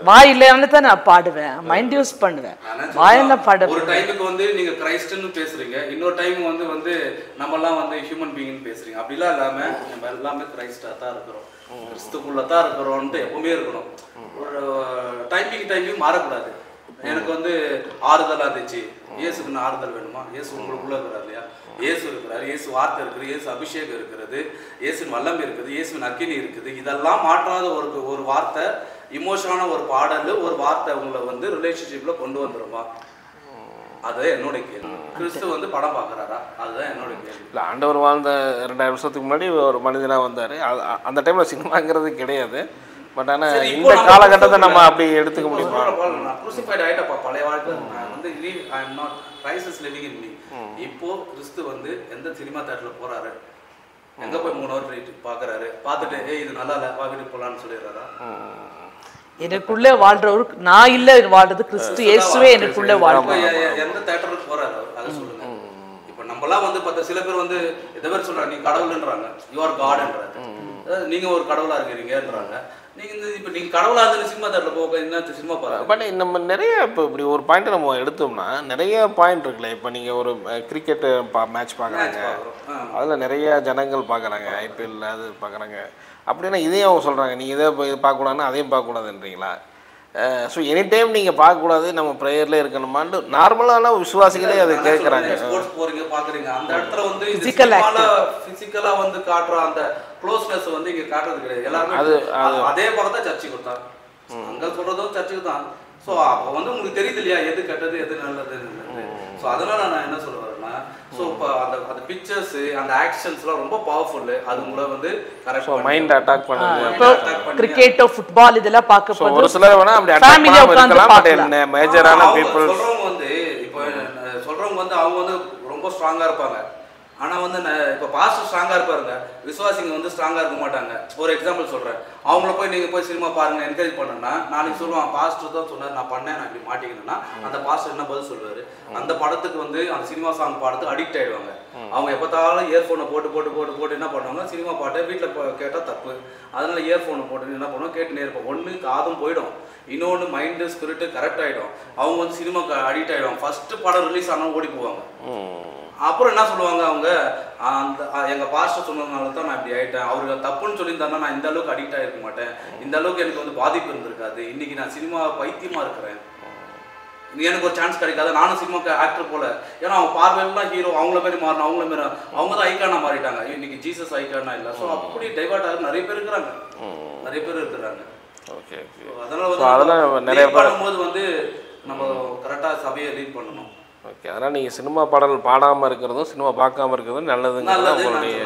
வாய் இல்லைன்னு தான் நான் பாடுவேன், மைண்ட் யூஸ் பண்ணுவேன், வாயெல்லாம் பாட. ஒரு டைமுக்கு வந்து நீங்க கிரைஸ்ட்னு பேசுறீங்க, இன்னொரு டைம் வந்து நம்மலாம் வந்து ஹியூமன் பீயிங்னு பேசுறீங்க. அப்படிலாம் இல்லாம நம்ம எல்லாமே கிரைஸ்டா தான் இருக்கிறோம், கிறிஸ்துக்குள்ள தான் இருக்கிறோம்ட்டு எப்பவுமே இருக்கணும். ஒரு டைமிங் மாறக்கூடாது. எனக்கு வந்து ஆறுதலா இருந்துச்சு, இயேசுக்கு ஆறுதல் வேணுமா? இயேசு உங்களுக்குள்ள இருக்கிறார் இல்லையா? இயேசு இருக்கிறார், இயேசு வார்த்தை இருக்குது, இயேசு அபிஷேகம் இருக்கிறது, இயேசுவின் வல்லமை இருக்குது, இயேசுவின் அக்கினி இருக்குது. இதெல்லாம் மாற்றாத ஒரு வார்த்தை, இமோஷனான ஒரு பாடல், ஒரு வார்த்தை உங்களை வந்து ரிலேஷன்ஷிப்ல கொண்டு வந்துருமா? அதுதான் என்னோட கேள்வி. கிறிஸ்து வந்து படம் பார்க்குறாரா? அதுதான் என்னோட கேள்வி. இல்லை, ஆண்டவர் வாழ்ந்த 2000 வருஷத்துக்கு முன்னாடி ஒரு மனிதனாக வந்தார். அந்த டைமில் சினிமாங்கிறது கிடையாது. பட் ஆனால் இந்த காலகட்டத்தை நம்ம அப்படி எடுத்துக்க முடியுமா? க்ரூசிஃபைட் ஆகிட்டப்பா பழைய வாழ்க்கை வந்து ஐ am not Christ is living in me. இப்போ கிறிஸ்து வந்து எந்த சினிமா தேட்டரில் போகிறாரு, எங்கே போய் 3 hour பார்க்குறாரு, பார்த்துட்டு இது நல்லா இல்லை பார்த்துட்டு போகலான்னு சொல்லிடுறாரா? எனக்குள்ளே வாழ்றவரு நான் இல்லை, வாழ்றது கிறிஸ்து இயேசுவே எனக்குள்ளே வாழ்றோம். எந்த தேட்டருக்கு போறாரு அதை சொல்லுங்க. இப்போ நம்மலாம் வந்து சில பேர் வந்து இதை பேர் சொல்றாங்க, நீ கடவுள்ன்றாங்க, யூ ஆர் காட்ன்றாங்க, நீங்க ஒரு கடவுளா இருக்கிறீங்கன்றாங்க. நீங்க கடவுளா இருந்து சினிமா தேட்டர்ல போக என்ன சினிமா பாருங்க. பட் நம்ம நிறைய இப்போ இப்படி ஒரு பாயிண்ட் நம்ம எடுத்தோம்னா நிறைய பாயிண்ட் இருக்குல்ல. இப்போ நீங்க ஒரு கிரிக்கெட் மேட்ச் பார்க்குறாங்க, அதில் நிறைய ஜனங்கள் பார்க்குறாங்க, ஐபிஎல் அது பார்க்குறாங்க. அப்படின்னா இதையும் அவங்க சொல்கிறாங்க, நீங்கள் இதை பார்க்கக்கூடாதுன்னா அதையும் பார்க்கக்கூடாதுன்றீங்களா? ஸோ எனி டைம் நீங்கள் பார்க்கக்கூடாது, நம்ம ப்ரேயர்லேயே இருக்கணுமான்னு நார்மலான விசுவாசிகளே அதை கேட்குறாங்க. ஸ்போர்ட்ஸ் போகிறீங்க பார்க்குறீங்க, அந்த இடத்துல வந்து ஃபிசிக்கலாக வந்து காட்டுற அந்த க்ளோஸ்னஸ் வந்து இங்கே காட்டுறது கிடையாது. எல்லாருமே அதே பார்த்தா சர்ச்சுக்கு கொடுத்தாங்க, அங்கே சொல்கிறதும் சர்ச்சுக்கு தான். ஸோ அப்போ வந்து உங்களுக்கு தெரியுது இல்லையா எது கெட்டது எது நல்லதுன்னு. ஸோ அதனால் நான் என்ன சொல்ல வரேன்னா, ஸோ இப்போ அந்த பிக்சர்ஸ் அந்த ஆக்ஷன்ஸ்லாம் ரொம்ப பவர்ஃபுல். அது உங்களை வந்து கரெக்டாக மைண்ட் அட்டாக் பண்ணுது. இப்போ கிரிக்கெட் ஃபுட்பால் இதெல்லாம் பார்க்க போது ஒரு சிலர் வேணா அப்படி அட்டாக் பண்ணலாம். பட் என்ன மேஜரான பீப்புள் சொல்கிறவங்க வந்து இப்போ சொல்கிறவங்க வந்து அவங்க வந்து ரொம்ப ஸ்ட்ராங்காக இருப்பாங்க. ஆனால் வந்து இப்போ பாஸ்டர் ஸ்ட்ராங்காக இருப்பாருங்க, விசுவாசிங்க வந்து ஸ்ட்ராங்காக இருக்க மாட்டாங்க. ஒரு எக்ஸாம்பிள் சொல்கிறேன், அவங்கள போய் நீங்கள் போய் சினிமா பாருங்க என்கரேஜ் பண்ணணும்னா நாளைக்கு சொல்லுவான் பாஸ்டர் தான் சொன்னார் நான் பண்ணேன் நான் இப்படி மாட்டிக்கணும்னா அந்த பாஸ்டர் என்ன பதில் சொல்லுவார்? அந்த படத்துக்கு வந்து அந்த சினிமா சாங் பாடத்துக்கு அடிக்ட் ஆகிடுவாங்க. அவங்க எப்போத்தாலும் இயர்ஃபோனை போட்டு என்ன பண்ணுவாங்க, சினிமா பாட்டை வீட்டில் கேட்டால் தப்பு, அதனால இயர்ஃபோனை போட்டு என்ன பண்ணுவோம் கேட்டுனே இருப்போம். ஒன்று காதும் போயிடும், இன்னொன்று மைண்டு ஸ்பிரிட்டு கரெக்ட் ஆகிடும். அவங்க வந்து சினிமாக்கு அடிக்ட் ஆகிடுவாங்க. ஃபஸ்ட்டு படம் ரிலீஸ் ஆனால் ஓடி போவாங்க. அப்புறம் என்ன சொல்லுவாங்க அவங்க, அந்த எங்கள் பாஸ்டர் சொன்னதுனால தான் நான் இப்படி ஆகிட்டேன், அவருக்கு தப்புன்னு சொல்லியிருந்தாருன்னா நான் இந்த அளவுக்கு அடிக்ட் ஆகிருக்க மாட்டேன், இந்த அளவுக்கு எனக்கு வந்து பாதிப்பு இருந்திருக்காது, இன்னைக்கு நான் சினிமா பைத்தியமாக இருக்கிறேன். எனக்கு ஒரு சான்ஸ் கிடைக்காது, நானும் சினிமா ஆக்டர் போல. ஏன்னா அவங்க பார்வையெல்லாம் ஹீரோ, அவங்கள மாரி மாறணும், அவங்கள மாரி அவங்க தான் ஐக்கானா மாறிட்டாங்க. இன்னைக்கு ஜீசஸ் ஐக்கானா இல்லை. ஸோ அப்படி டைவர்ட் ஆக நிறைய பேர் இருக்கிறாங்க, நிறைய பேர் இருக்கிறாங்க. ஓகே. அதனால நிறைய பண்ணும்போது வந்து நம்ம கரெக்டாக சபையை லீட் பண்ணணும். ஓகே. அதனால் நீங்கள் சினிமா பாடல் பாடாமல் இருக்கிறதும் சினிமா பார்க்காம இருக்கிறதும் நல்லதுங்கிறது உங்களுடைய.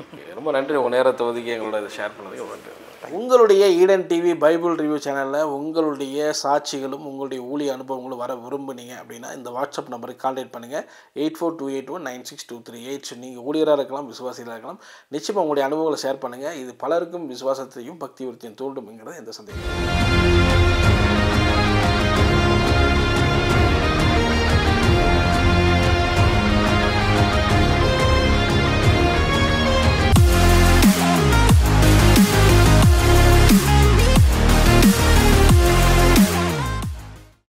ஓகே, ரொம்ப நன்றி உங்கள் நேரத்தை ஒதுக்கி எங்களோட இதை ஷேர் பண்ணதுக்கு நன்றி. உங்களுடைய ஈடன் டிவி பைபிள் ரிவ்யூ சேனலில் உங்களுடைய சாட்சிகளும் உங்களுடைய ஊழிய அனுபவங்களும் வர விரும்புனீங்க அப்படின்னா இந்த வாட்ஸ்அப் நம்பருக்கு கான்டாக்ட் பண்ணுங்கள். 8428196238. நீங்கள் ஊழியராக இருக்கலாம், விசுவாசிகளாக இருக்கலாம். நிச்சயமாக உங்களுடைய அனுபவங்களை ஷேர் பண்ணுங்கள். இது பலருக்கும் விசுவாசத்தையும் பக்தி விருத்தியும் தூண்டும்ங்கிறது எந்த சந்தேகம்.